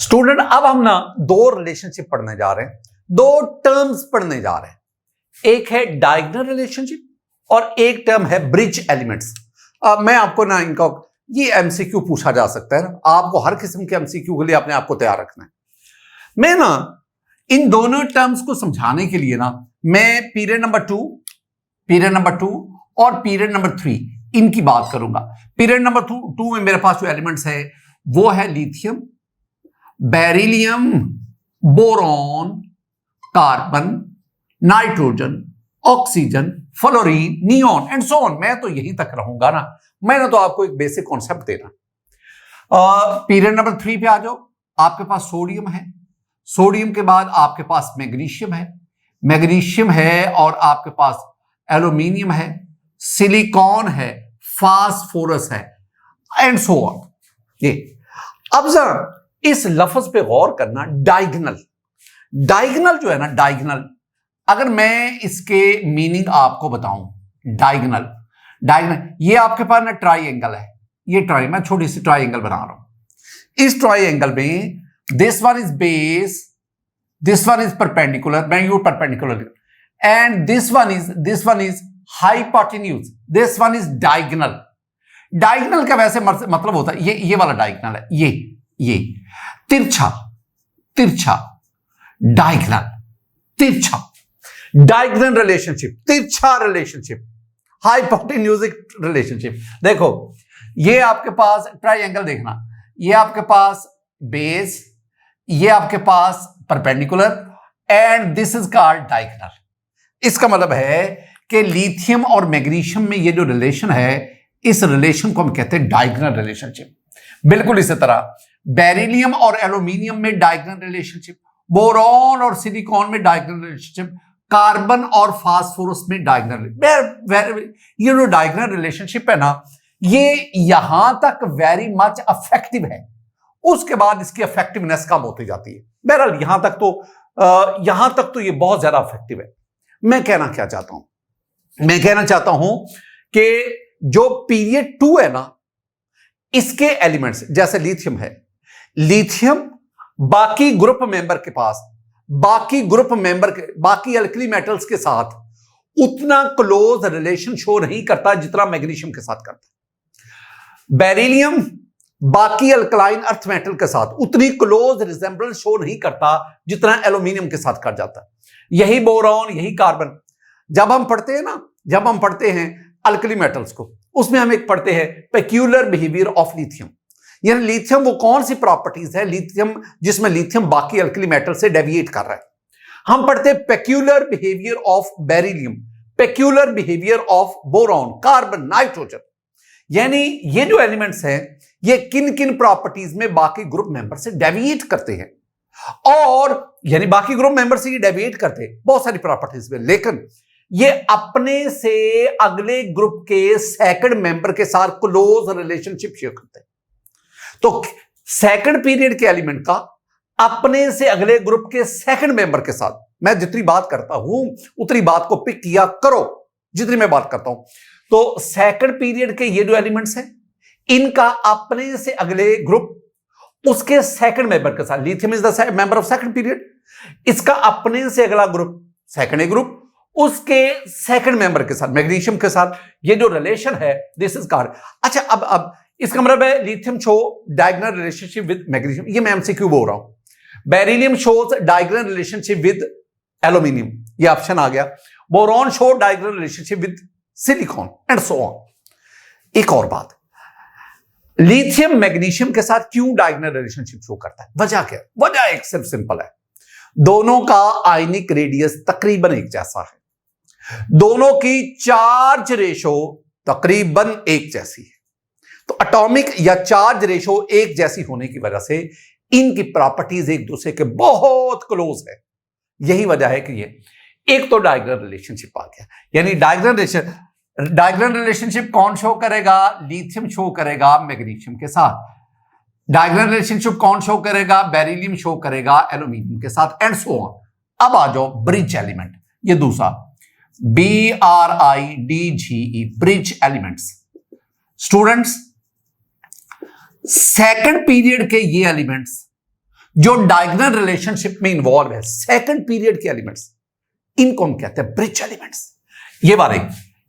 स्टूडेंट, अब हम ना दो रिलेशनशिप पढ़ने जा रहे हैं, दो टर्म्स पढ़ने जा रहे हैं। एक है डायगोनल रिलेशनशिप और एक टर्म है ब्रिज एलिमेंट्स। मैं आपको ना इनका ये एमसीक्यू पूछा जा सकता है ना, आपको हर किस्म के एमसीक्यू के लिए अपने आप को तैयार रखना है। मैं ना इन दोनों टर्म्स को समझाने के लिए ना मैं पीरियड नंबर टू और पीरियड नंबर 3 इनकी बात करूंगा। पीरियड नंबर टू में मेरे पास जो एलिमेंट्स है वो है lithium, beryllium, boron, carbon, nitrogen, oxygen, fluorine, neon and so on. मैं तो यहीं तक रहूंगा ना, मैंने तो आपको एक बेसिक कॉन्सेप्ट देना। पीरियड नंबर 3 पे आ जाओ। आपके पास सोडियम है, सोडियम के बाद आपके पास मैग्नीशियम है और आपके पास एल्यूमिनियम है, सिलिकॉन है, फास्फोरस है एंड सो ऑन। ये अब जरा इस लफ्ज पे गौर करना, डायगोनल जो है ना, डायगोनल, अगर मैं इसके मीनिंग आपको बताऊं, डायगोनल ये आपके पास ना ट्राइंगल है, ये मैं छोटी सी ट्राइंगल बना रहा हूं। इस ट्राइंगल में this one is base, this one is perpendicular, मैं you perpendicular, and this one is hypotenuse, this one is diagonal. Diagonal का वैसे मतलब होता है ये वाला डायगोनल है, ये तिरछा, डायगोनल रिलेशनशिप, तिरछा रिलेशनशिप, हाइपोटेन्यूजिक रिलेशनशिप। देखो ये आपके पास ट्राइंगल देखना, ये आपके पास बेस, ये आपके पास perpendicular and this is called diagonal. इसका मतलब है कि लिथियम और मैग्नीशियम में ये जो रिलेशन है, इस रिलेशन को हम कहते हैं डायगोनल रिलेशनशिप। बिल्कुल इसी तरह बेरिलियम और एल्यूमिनियम में डायगोनल रिलेशनशिप, बोरॉन और सिलिकॉन में डायगोनल रिलेशनशिप, कार्बन और फास्फोरस में डायगोनल। ये जो डायगोनल रिलेशनशिप है ना, ये यहां तक वेरी मच अफेक्टिव है, उसके बाद इसकी अफेक्टिवनेस कम होती जाती है। बहरहाल यहां तक तो ये बहुत ज्यादा अफेक्टिव है। मैं कहना क्या चाहता हूं, मैं कहना चाहता हूं कि जो पीरियड 2 है ना, इसके एलिमेंट्स जैसे लिथियम है, लिथियम बाकी ग्रुप मेंबर के पास, बाकी अल्कली मेटल्स के साथ उतना क्लोज रिलेशन शो नहीं करता जितना मैग्नीशियम के साथ करता है। बेरिलियम बाकी अल्कलाइन अर्थ मेटल के साथ उतनी क्लोज रिजेंबलेंस शो नहीं करता जितना एल्यूमिनियम के साथ कर जाता है। यही बोरॉन, यही कार्बन। जब हम पढ़ते हैं अल्कली मेटल्स को, उसमें हम एक पढ़ते हैं पेक्यूलर बिहेवियर ऑफ लिथियम, यानी लिथियम वो कौन सी प्रॉपर्टीज है लिथियम जिसमें लिथियम बाकी अल्कली मेटल से डेविएट कर रहा है। हम पढ़ते हैं peculiar behaviour of beryllium, peculiar behaviour of boron, carbon, nitrogen. यानी ये जो एलिमेंट्स हैं ये किन किन प्रॉपर्टीज में बाकी ग्रुप मेंबर से डेविएट करते हैं, और यानी बाकी ग्रुप मेंबर से ये डेविएट करते हैं बहुत सारी प्रॉपर्टीज में, लेकिन ये अपने से अगले ग्रुप के सेकंड मेंबर के साथ क्लोज रिलेशनशिप शेयर करते हैं। तो सेकंड पीरियड के एलिमेंट का अपने से अगले ग्रुप के सेकंड मेंबर के साथ, मैं जितनी बात करता हूं उतनी बात को पिक किया करो जितनी मैं बात करता हूं। तो सेकंड पीरियड के ये जो एलिमेंट्स हैं इनका अपने से अगले ग्रुप उसके सेकंड मेंबर के साथ, lithium is the member of second period, इसका अपने से अगला ग्रुप सेकंड ग्रुप उसके सेकंड मेंबर के साथ मैग्नीशियम के साथ, ये जो रिलेशन है दिस इज कॉल्ड। अच्छा, अब इसका मतलब है lithium show diagonal relationship with magnesium, ये मैं एमसीक्यू बोल रहा हूं। Beryllium shows diagonal relationship with aluminium, ये ऑप्शन आ गया। Boron show diagonal relationship with silicon and so on. एक और बात, लिथियम मैग्नीशियम के साथ क्यों डायगोनल रिलेशनशिप शो करता है? वजह क्या है? वजह एक सिर्फ सिंपल है, दोनों का आयनिक रेडियस तकरीबन एक जैसा है, दोनों की चार्ज रेशो तकरीबन एक जैसी है। तो एटॉमिक या चार्ज रेशो एक जैसी होने की वजह से इनकी प्रॉपर्टीज एक दूसरे के बहुत क्लोज है। यही वजह है कि ये एक तो डायगोनल रिलेशनशिप आ गया, यानी डायगोनल रिलेशनशिप कौन शो करेगा? लिथियम शो करेगा मैग्नीशियम के साथ। डायगोनल रिलेशनशिप कौन शो करेगा? बेरिलियम शो करेगा एल्यूमिनियम के साथ एंड सो ऑन। अब आ जाओ ब्रिज एलिमेंट, ये दूसरा BRIDGE bridge elements. Students, second period के ये एलिमेंट्स जो डायगोनल रिलेशनशिप में इन्वॉल्व है, सेकंड पीरियड के एलिमेंट्स, इनको हम कहते हैं ब्रिज एलिमेंट्स।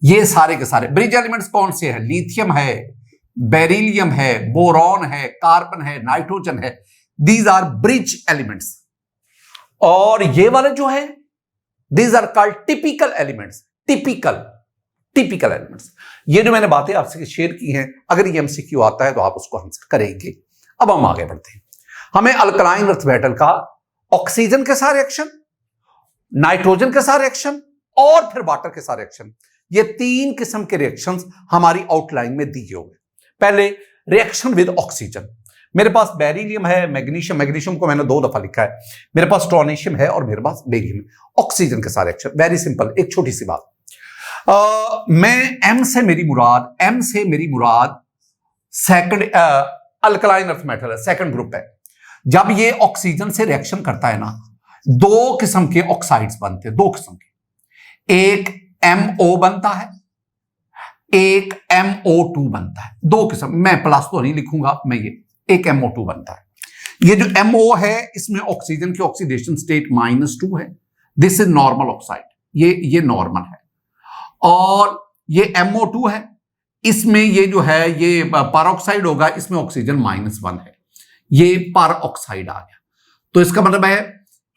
ये सारे के सारे ब्रिज एलिमेंट्स कौन से हैं? लिथियम है, बेरिलियम है, बोरॉन है, कार्बन है, नाइट्रोजन है, दीज आर ब्रिज एलिमेंट्स। और ये वाले जो है these are called typical elements. Typical elements, ये जो मैंने बातें आपसे शेयर की हैं, अगर ये एमसीक्यू आता है तो आप उसको आंसर करेंगे। अब हम आगे बढ़ते हैं। हमें अल्कलाइन अर्थ मेटल का ऑक्सीजन के साथ रिएक्शन, नाइट्रोजन के साथ रिएक्शन और फिर वाटर के साथ रिएक्शन, ये तीन किस्म के रिएक्शंस हमारी आउटलाइन में दिए हुए। पहले रिएक्शन विद ऑक्सीजन, मेरे पास बेरिलियम है, मैग्नीशियम को मैंने 2 दफा लिखा है, मेरे पास स्ट्रोनिशियम है और मेरे पास बेरिलियम। ऑक्सीजन के साथ रिएक्शन वेरी सिंपल, एक छोटी सी बात, मैं एम से मेरी मुराद सेकंड अल्कलाइन अर्थ मेटल है, सेकंड ग्रुप है। जब ये ऑक्सीजन से रिएक्शन करता है ना, 2 किस्म के ऑक्साइड्स बनते हैं, 2 किस्म के, एक MO बनता है, एक MO2 बनता है। 2 किस्म, मैं प्लस तो नहीं लिखूंगा मैं, ये एक MO2 बनता है। ये जो MO है इसमें ऑक्सीजन की ऑक्सीडेशन स्टेट -2 है, दिस इज नॉर्मल ऑक्साइड, ये नॉर्मल है। और ये MO2 है, इसमें ये जो है ये पर ऑक्साइड होगा, इसमें ऑक्सीजन -1 है, ये पर ऑक्साइड आ गया। तो इसका मतलब है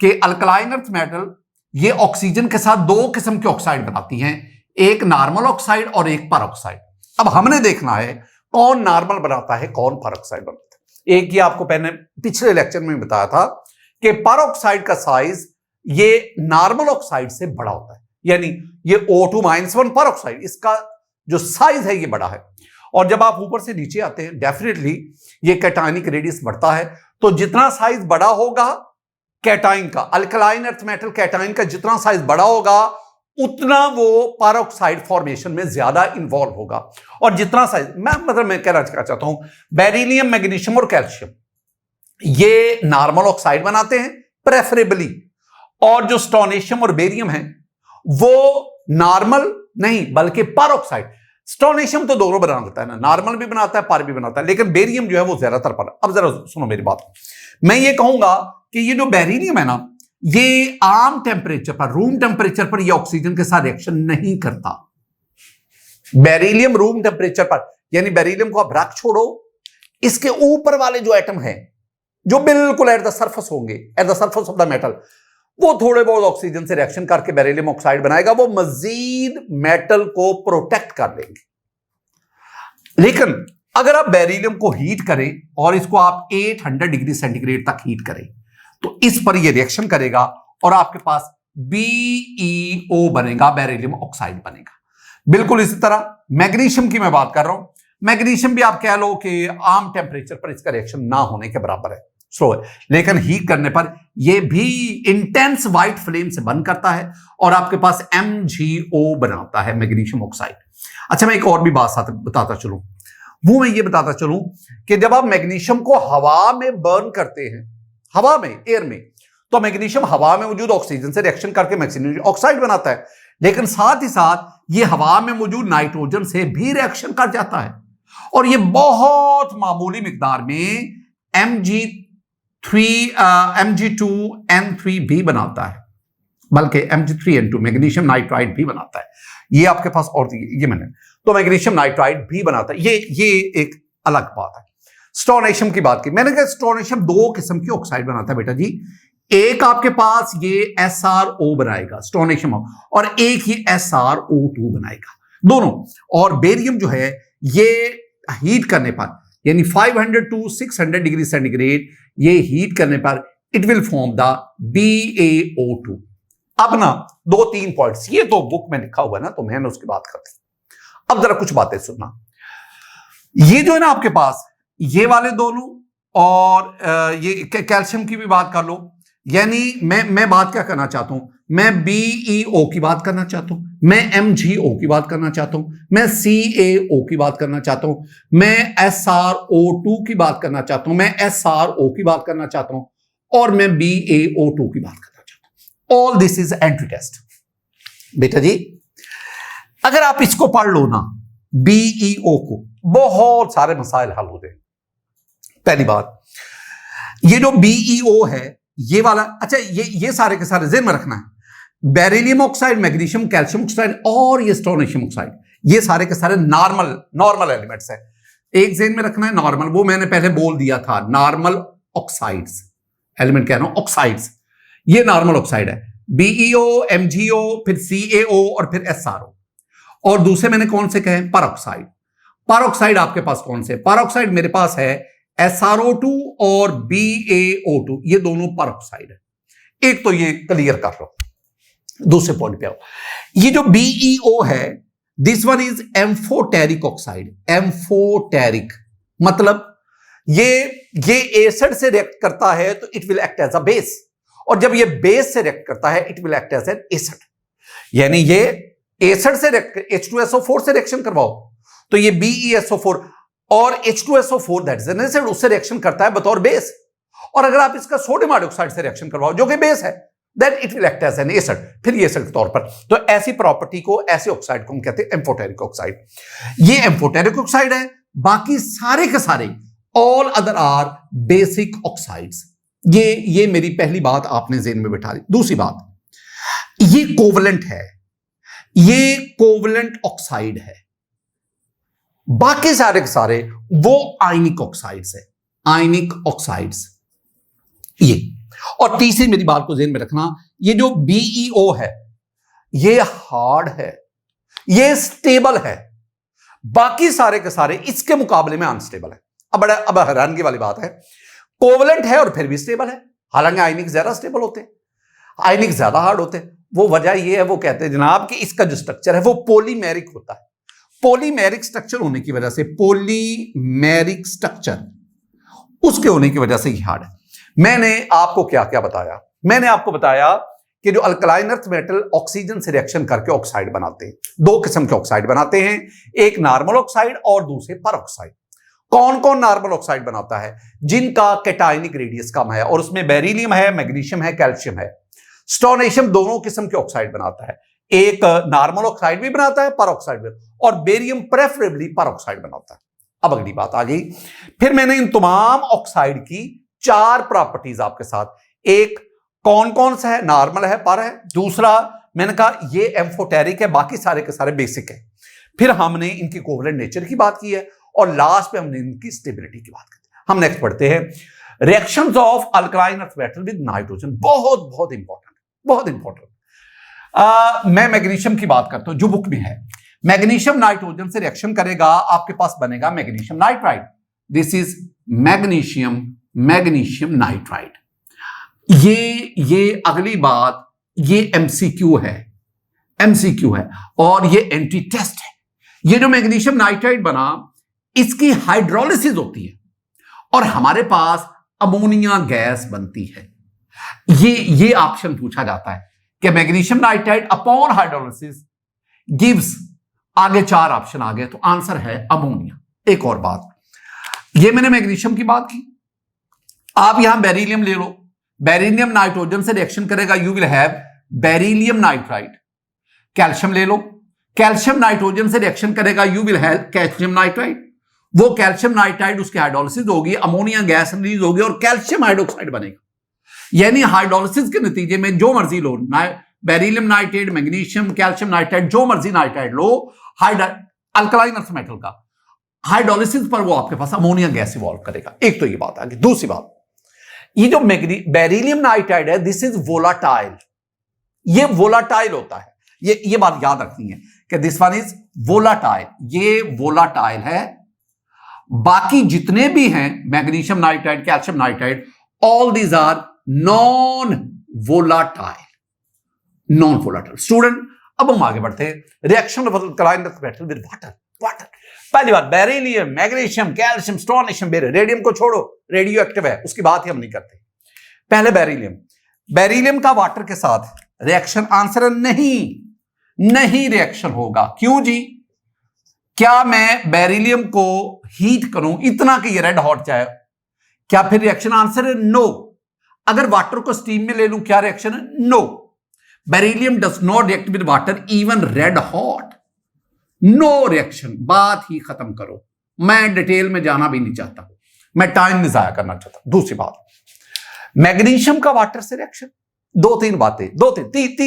कि अल्कलाइन अर्थ मेटल ये ऑक्सीजन के साथ 2 किस्म के ऑक्साइड बनाती हैं, एक नॉर्मल ऑक्साइड और एक पर ऑक्साइड। अब हमने देखना है कौन नॉर्मल बनाता है, कौन पर ऑक्साइड बनाता है। एक ही आपको मैंने पिछले लेक्चर में बताया था कि पर ऑक्साइड का साइज ये नॉर्मल ऑक्साइड से बड़ा होता है, यानी ये O2-1 पर ऑक्साइड, इसका जो साइज है ये बड़ा है। और जब आप ऊपर से नीचे आते हैं डेफिनेटली ये कैटायनिक रेडियस बढ़ता है, तो जितना साइज बड़ा होगा कैटाइन का, अल्कलाइन अर्थ मेटल कैटाइन का जितना साइज बड़ा होगा उतना वो पर ऑक्साइड फॉर्मेशन में ज्यादा इन्वॉल्व होगा। और जितना साइज, मैं कहना चाहता हूं बेरिलियम, मैग्नीशियम और कैल्शियम ये नॉर्मल ऑक्साइड बनाते हैं प्रेफरेबली, और जो स्ट्रोनेशियम और बेरियम है वो नॉर्मल नहीं बल्कि पर ऑक्साइड। स्ट्रोनेशियम तो दोनों बना देता है ना, नॉर्मल भी बनाता है पर भी बनाता है, लेकिन बेरियम जो है वो ज्यादातर पर। अब जरा सुनो मेरी बात, मैं ये कहूंगा कि ये जो बेरिलियम है ना, ये आम टेम्परेचर पर, रूम टेम्परेचर पर ये ऑक्सीजन के साथ रिएक्शन नहीं करता। बेरिलियम रूम टेम्परेचर पर, यानी बेरिलियम को आप रख छोड़ो, इसके ऊपर वाले जो एटम है जो बिल्कुल एट द सरफेस होंगे, at the surface of the metal, वो थोड़े बहुत ऑक्सीजन से रिएक्शन करके बेरिलियम ऑक्साइड बनाएगा, वो मजीद मेटल को प्रोटेक्ट कर लेंगे। लेकिन अगर आप बेरिलियम को हीट करें और इसको आप 800 डिग्री सेंटीग्रेड तक हीट करें तो इस पर यह रिएक्शन करेगा और आपके पास BeO बनेगा, बेरिलियम ऑक्साइड बनेगा। बिल्कुल इसी तरह मैग्नीशियम की मैं बात कर रहा हूं, मैग्नीशियम भी आप कह लो कि आम टेम्परेचर पर इसका रिएक्शन ना होने के बराबर है, स्लो है, लेकिन हीट करने पर यह भी इंटेंस व्हाइट फ्लेम से बर्न करता है और आपके पास MgO बनाता है, मैग्नीशियम ऑक्साइड। अच्छा, मैं एक और भी बात बताता चलूं, वो मैं ये बताता चलूं कि जब आप मैग्नीशियम को हवा में बर्न करते हैं, हवा में, एयर में, तो मैग्नीशियम हवा में मौजूद ऑक्सीजन से रिएक्शन करके मैग्नीशियम ऑक्साइड बनाता है, लेकिन साथ ही साथ ये हवा में मौजूद नाइट्रोजन से भी रिएक्शन कर जाता है। और ये बहुत मामूली मिकदार में Mg2N3 भी बनाता है, बल्कि Mg3N2 मैग्नीशियम नाइट्राइड भी बनाता है। ये आपके पास और ये मैंने तो मैग्नीशियम नाइट्राइड भी बनाता है, ये एक अलग बात है। स्टोनेशियम की बात की मैंने कहा, स्टोनेशियम दो किस्म की ऑक्साइड बनाता है बेटा जी। एक आपके पास ये SrO बनाएगा स्टोनेशियम, और एक ही SrO2 बनाएगा, दोनों। और बेरियम जो है ये हीट करने पर, यानी 500 to 600 डिग्री सेंटीग्रेड, ये हीट करने पर it will form the BaO2। अब ना 2-3 पॉइंट्स, ये तो बुक में लिखा हुआ है ना, तो मैंने उसकी बात करती। अब जरा कुछ बातें सुनना। ये जो है ना आपके पास, ये वाले दोनों, और ये कैल्शियम की भी बात कर लो, यानी मैं बात क्या करना चाहता हूं, मैं BeO की बात करना चाहता हूं, मैं MgO की बात करना चाहता हूं, मैं CaO की बात करना चाहता हूं, मैं SrO2 की बात करना चाहता हूं, मैं SrO की बात करना चाहता हूं, और मैं BaO2 की बात करना चाहता हूं। All this is entry test बेटा जी। अगर आप इसको पढ़ लो ना, BeO को, बहुत सारे मसाइल हल होते हैं। पहली बात, ये जो BeO है ये वाला, अच्छा ये सारे के सारे ज़हन में रखना है, beryllium oxide, magnesium, calcium oxide और ये स्टोनेशियम ऑक्साइड, ये सारे के सारे नॉर्मल एलिमेंट्स है। एक ज़हन में रखना है नॉर्मल, वो मैंने पहले बोल दिया था, नॉर्मल ऑक्साइड्स, एलिमेंट कह रहा हूं ऑक्साइड्स, ये नॉर्मल ऑक्साइड है। BeO, MgO, फिर CaO और फिर SrO। और दूसरे मैंने कौन से कहे, परऑक्साइड। परऑक्साइड आपके पास कौन से, परऑक्साइड मेरे पास है SrO2 और BaO2, ये दोनों परऑक्साइड है। एक तो ये क्लियर कर लो। दूसरे पॉइंट पे आओ, ये जो BeO है, this one is amphoteric oxide. Amphoteric मतलब ये एसिड से रिएक्ट करता है तो it will act as a base, और जब ये बेस से रिएक्ट करता है it will act as an acid. यानी ये एसिड से H2SO4 से रिएक्शन करवाओ तो ये BeSO4, और H2SO4 that is an acid, उससे रिएक्शन करता है बतौर बेस। और अगर आप इसका सोडियम हाइड्रोक्साइड से रिएक्शन करवाओ जो कि बेस है, then it will act as an acid, फिर ये एसिड के तौर पर। तो ऐसी प्रॉपर्टी को, ऐसे ऑक्साइड को हम कहते हैं एम्फोटेरिक ऑक्साइड। ये एम्फोटेरिक ऑक्साइड है, बाकी सारे के सारे all other are basic oxides. ये मेरी पहली बात आपने ज़हन में बिठा दी। दूसरी बात, ये कोवलेंट है, ये कोवलेंट ऑक्साइड है, बाकी सारे के सारे वो आयनिक ऑक्साइड्स है, आयनिक ऑक्साइड्स ये। और तीसरी मेरी बात को ज़हन में रखना, ये जो BeO है ये हार्ड है, ये स्टेबल है, बाकी सारे के सारे इसके मुकाबले में अनस्टेबल है। अब हैरानगी वाली बात है, कोवलेंट है और फिर भी स्टेबल है, हालांकि आयनिक ज्यादा स्टेबल होते हैं, आयनिक ज्यादा हार्ड होते हैं। वो वजह ये है, वो कहते हैं जनाब कि इसका जो स्ट्रक्चर है वो पॉलीमेरिक होता है। पॉलीमेरिक स्ट्रक्चर होने की वजह से, पॉलीमेरिक स्ट्रक्चर उसके होने की वजह से ही हार्ड है। मैंने आपको क्या क्या बताया, मैंने आपको बताया कि जो अल्कलाइन अर्थ मेटल ऑक्सीजन से रिएक्शन करके ऑक्साइड बनाते हैं, दो किस्म के ऑक्साइड बनाते हैं, एक नॉर्मल ऑक्साइड और दूसरे परऑक्साइड। कौन कौन नॉर्मल ऑक्साइड बनाता है? जिनका कैटायनिक रेडियस कम है, और उसमें बेरिलियम है, मैग्नीशियम है, कैल्शियम है। स्टोनेशियम दोनों किस्म के ऑक्साइड बनाता है, एक नॉर्मल ऑक्साइड भी बनाता है, परऑक्साइड भी, और बेरियम प्रेफरेबली परऑक्साइड बनाता है। अब अगली बात आ गई, फिर मैंने इन तमाम ऑक्साइड की 4 प्रॉपर्टीज आपके साथ, एक कौन कौन सा है, नॉर्मल है, पर है, दूसरा मैंने कहा ये एम्फोटेरिक है, बाकी सारे के सारे बेसिक है, फिर हमने इनकी कोवलेंट नेचर की बात की है, और लास्ट में हमने इनकी स्टेबिलिटी की बात की। हम नेक्स्ट पढ़ते हैं, reactions of alkaline earth metal with nitrogen. बहुत बहुत इंपॉर्टेंट, बहुत इंपॉर्टेंट। मैं मैग्नीशियम की बात करता हूं, जो बुक में है। मैग्नीशियम नाइट्रोजन से रिएक्शन करेगा, आपके पास बनेगा magnesium nitride. This is magnesium nitride. ये अगली बात, ये एमसीक्यू है, एमसीक्यू है, और ये एंट्री टेस्ट है। ये जो मैग्नीशियम नाइट्राइड बना, इसकी हाइड्रोलिसिस होती है और हमारे पास अमोनिया गैस बनती है। ये ऑप्शन पूछा जाता है कि magnesium nitride upon hydrolysis gives, आगे 4 ऑप्शन आ गए, तो आंसर है अमोनिया। एक और बात, ये मैंने मैग्नीशियम की बात की, आप यहां बेरिलियम ले लो, बेरिलियम नाइट्रोजन से रिएक्शन करेगा, you will have beryllium nitride. Calcium ले लो, कैल्शियम नाइट्रोजन से रिएक्शन करेगा, you will have calcium nitride. वो कैल्शियम नाइट्राइड उसकी हाइड्रोलिसिस होगी, अमोनिया गैस रिलीज होगी और कैल्शियम हाइड्रोक्साइड बनेगा। यानी हाइड्रोलिसिस के नतीजे में जो मर्जी लो, beryllium nitrate, magnesium, calcium nitride, जो मर्जी नाइट्राइड लो, अल्कलाइन अर्थ मेटल का, हाइड्रोलिसिस पर वो आपके पास अमोनिया गैस इवॉल्व करेगा। एक तो ये बात आ गई। दूसरी बात, ये जो बेरिलियम नाइट्राइड है, दिस इज वोलाटाइल, ये वोलाटाइल होता है। ये बात याद रखनी है कि दिस वन इज वोलाटाइल, ये वोलाटाइल है। बाकी जितने भी हैं, magnesium nitride, calcium nitride, all these are non volatile, non volatile. Student, अब हम आगे बढ़ते हैं। Reaction of alkaline earth metal with water. Water, पहली बात, beryllium, magnesium, calcium, strontium, radium को छोड़ो, रेडियो एक्टिव है, उसकी बात ही हम नहीं करते। पहले बेरिलियम का वाटर के साथ रिएक्शन, आंसर नहीं रिएक्शन होगा। क्यों जी? क्या मैं बेरिलियम को हीट करूं इतना कि ये रेड हॉट जाए, क्या फिर रिएक्शन? आंसर है नो। अगर वाटर को स्टीम में ले लूं, क्या रिएक्शन है? No. Beryllium does not react with water even red hot, no reaction. बात ही खत्म करो, मैं डिटेल में जाना भी नहीं चाहता, मैं टाइम नहीं जाया करना चाहता। दूसरी बात, मैग्नीशियम का वाटर से रिएक्शन, तीन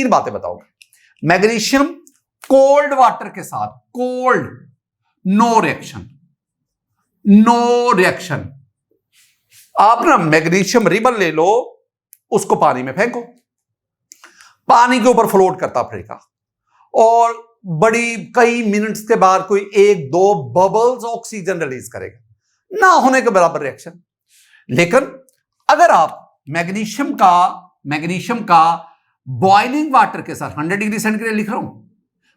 बातें बताऊंगा। मैग्नीशियम कोल्ड वाटर के साथ, कोल्ड, नो रिएक्शन। आप ना मैग्नीशियम रिबन ले लो, उसको पानी में फेंको, पानी के ऊपर फ्लोट करता फिरेगा और बड़ी कई मिनट्स के बाद कोई 1-2 बबल्स ऑक्सीजन रिलीज करेगा, ना होने के बराबर रिएक्शन। लेकिन अगर आप मैग्नीशियम का बॉइलिंग वाटर के साथ, 100 डिग्री सेंटीग्रेड लिख रहा हूं,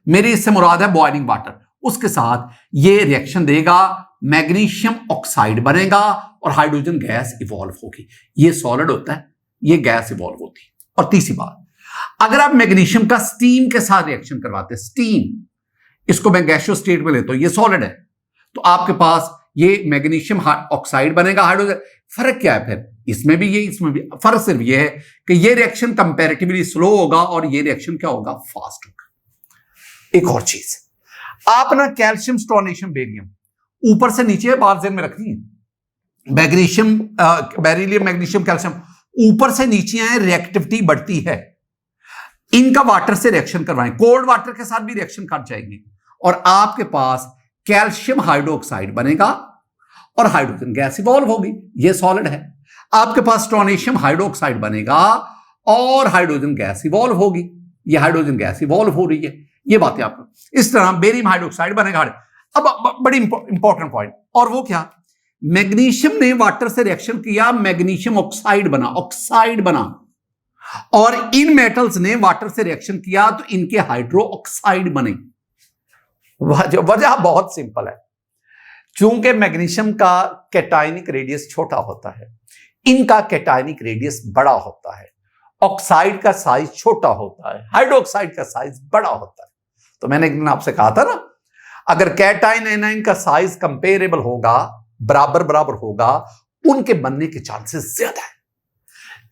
मेरी इससे मुराद है बॉइलिंग वाटर, उसके साथ ये रिएक्शन देगा, मैग्नीशियम ऑक्साइड बनेगा और हाइड्रोजन गैस इवॉल्व होगी। ये सॉलिड होता है, ये गैस इवॉल्व होती है। और तीसरी बात, अगर आप मैग्नीशियम का स्टीम के साथ रिएक्शन करवाते हैं, स्टीम, इसको मैं गैसियस स्टेट में लेता हूं, ये सॉलिड है, तो आपके पास ये मैग्नीशियम ऑक्साइड बनेगा, हाइड्रोजन। फर्क क्या है फिर? इसमें भी फर्क सिर्फ ये है कि ये रिएक्शन कंपैरेटिवली स्लो होगा और ये रिएक्शन क्या होगा? फास्ट होगा। एक और चीज, आप ना कैल्शियम, स्ट्रोनिशियम, बेरियम ऊपर से नीचे बात ध्यान में रखनी है। मैग्नीशियम, बेरिलियम, मैग्नीशियम, कैल्शियम ऊपर से नीचे आए, रिएक्टिविटी बढ़ती है। इनका वाटर से रिएक्शन करवाएं, कोल्ड वाटर के साथ भी रिएक्शन कर जाएंगे और आपके पास कैल्शियम हाइड्रोक्साइड बनेगा और हाइड्रोजन गैस इवॉल्व होगी। ये सॉलिड है। आपके पास स्ट्रोनिशियम हाइड्रोक्साइड बनेगा और हाइड्रोजन गैस इवॉल्व होगी। ये हाइड्रोजन गैस इवॉल्व हो रही है। ये बातें आपको, इस तरह बेरियम हाइड्रोक्साइड बनेगा। अब बड़ी इंपॉर्टेंट पॉइंट, और वो क्या? मैग्नीशियम ने वाटर से रिएक्शन किया, मैग्नीशियम ऑक्साइड बना, और इन मेटल्स ने वाटर से रिएक्शन किया तो इनके हाइड्रो ऑक्साइड बने। वजह बहुत सिंपल है, चूंकि मैग्नीशियम का कैटायनिक रेडियस छोटा होता है, इनका कैटायनिक रेडियस बड़ा होता है, ऑक्साइड का साइज छोटा होता है, हाइड्रोक्साइड का साइज बड़ा होता है। तो मैंने एक दिन आपसे कहा था ना, अगर कैटाइन एनाइन का साइज कंपेरेबल होगा, बराबर होगा, उनके बनने के चांसेस ज्यादा है।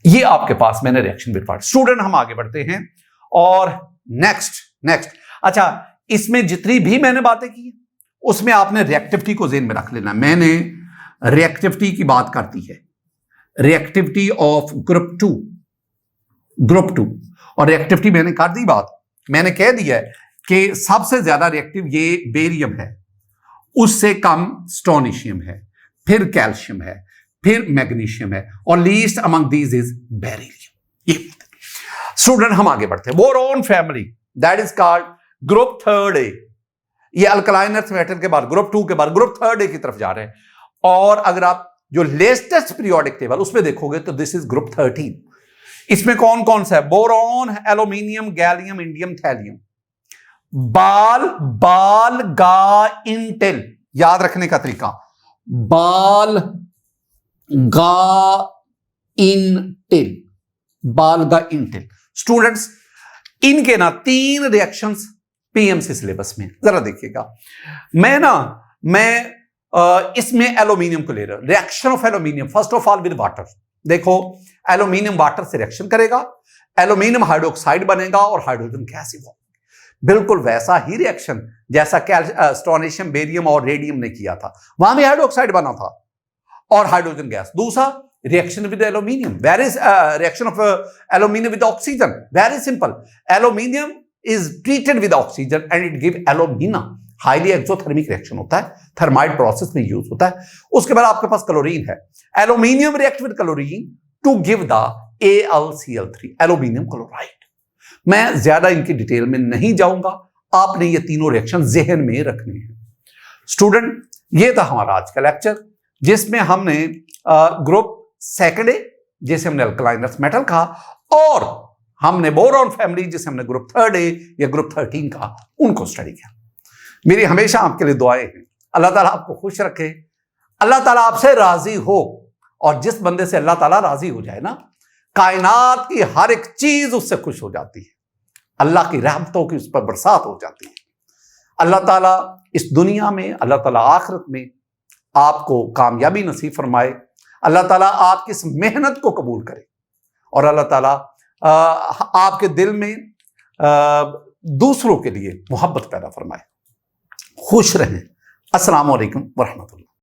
ये आपके पास मैंने रिएक्शन विद वाटर। स्टूडेंट, हम आगे बढ़ते हैं और नेक्स्ट, अच्छा, इसमें जितनी भी मैंने बातें की उसमें आपने रिएक्टिविटी को ज़हन में रख लेना। मैंने रिएक्टिविटी की बात करती है, रिएक्टिविटी ऑफ ग्रुप टू, और रिएक्टिविटी मैंने कर दी बात, मैंने कह दिया है कि सबसे ज्यादा रिएक्टिव ये बेरियम है, उससे कम स्ट्रोनिशियम है, फिर कैल्शियम है, फिर मैग्नीशियम है, और least among these is beryllium. ये स्टूडेंट, हम आगे बढ़ते हैं। Boron family, that is called group 3A। ये अल्कलाइन अर्थ मेटल के बाद ग्रुप 2 के बाद ग्रुप 3A की तरफ जा रहे हैं। और अगर आप जो लेटेस्ट पीरियोडिक टेबल उसमें देखोगे तो दिस इज ग्रुप 13। इसमें कौन कौन सा है? Boron, aluminium, gallium, indium, thallium. बाल गा इंटेल, याद रखने का तरीका, बाल गा इंटेल। स्टूडेंट्स, इनके ना 3 रिएक्शंस पीएमसी सिलेबस में, जरा देखिएगा। मैं इसमें एल्यूमिनियम को ले रहा हूं। Reaction of aluminium first of all with water. देखो, एल्यूमिनियम वाटर से रिएक्शन करेगा, एल्यूमिनियम हाइड्रोक्साइड बनेगा और हाइड्रोजन गैस इवॉल्व। बिल्कुल वैसा ही रिएक्शन जैसा स्ट्रोनेशियम, बेरियम और रेडियम ने किया था, वहां भी हाइड्रोक्साइड बना था और हाइड्रोजन गैस। दूसरा reaction with aluminium, where is reaction of aluminium with oxygen, very simple, aluminium is treated with oxygen and it give alumina, highly exothermic reaction होता है, थर्माइट प्रोसेस में यूज होता है। उसके बाद आपके पास क्लोरीन है, aluminium react with chlorine to give the AlCl3, aluminium chloride. मैं ज्यादा इनकी डिटेल में नहीं जाऊंगा, आपने ये तीनों रिएक्शन जहन में रखने हैं। स्टूडेंट, ये था हमारा आज का लेक्चर, जिसमें हमने ग्रुप सेकंड ए जिसे हमने अल्कलाइन अर्थ मेटल कहा, और हमने बोरॉन फैमिली जिसे हमने ग्रुप थर्ड ए या ग्रुप 13 कहा, उनको स्टडी किया। मेरी हमेशा आपके लिए दुआएं हैं, अल्लाह ताला आपको खुश रखे, अल्लाह ताला आपसे राजी हो, और जिस बंदे से अल्लाह ताला राजी हो जाए ना, कायनात की हर एक चीज उससे खुश हो जाती है, अल्लाह की रहमतों की उस पर बरसात हो जाती है। अल्लाह ताला इस दुनिया में, अल्लाह ताला आखिरत में आपको कामयाबी नसीब फरमाए, अल्लाह ताला आपकी इस मेहनत को कबूल करे, और अल्लाह ताला आपके दिल में दूसरों के लिए मोहब्बत पैदा फरमाए। खुश रहें। अस्सलाम वालेकुम व रहमतुल्लाह।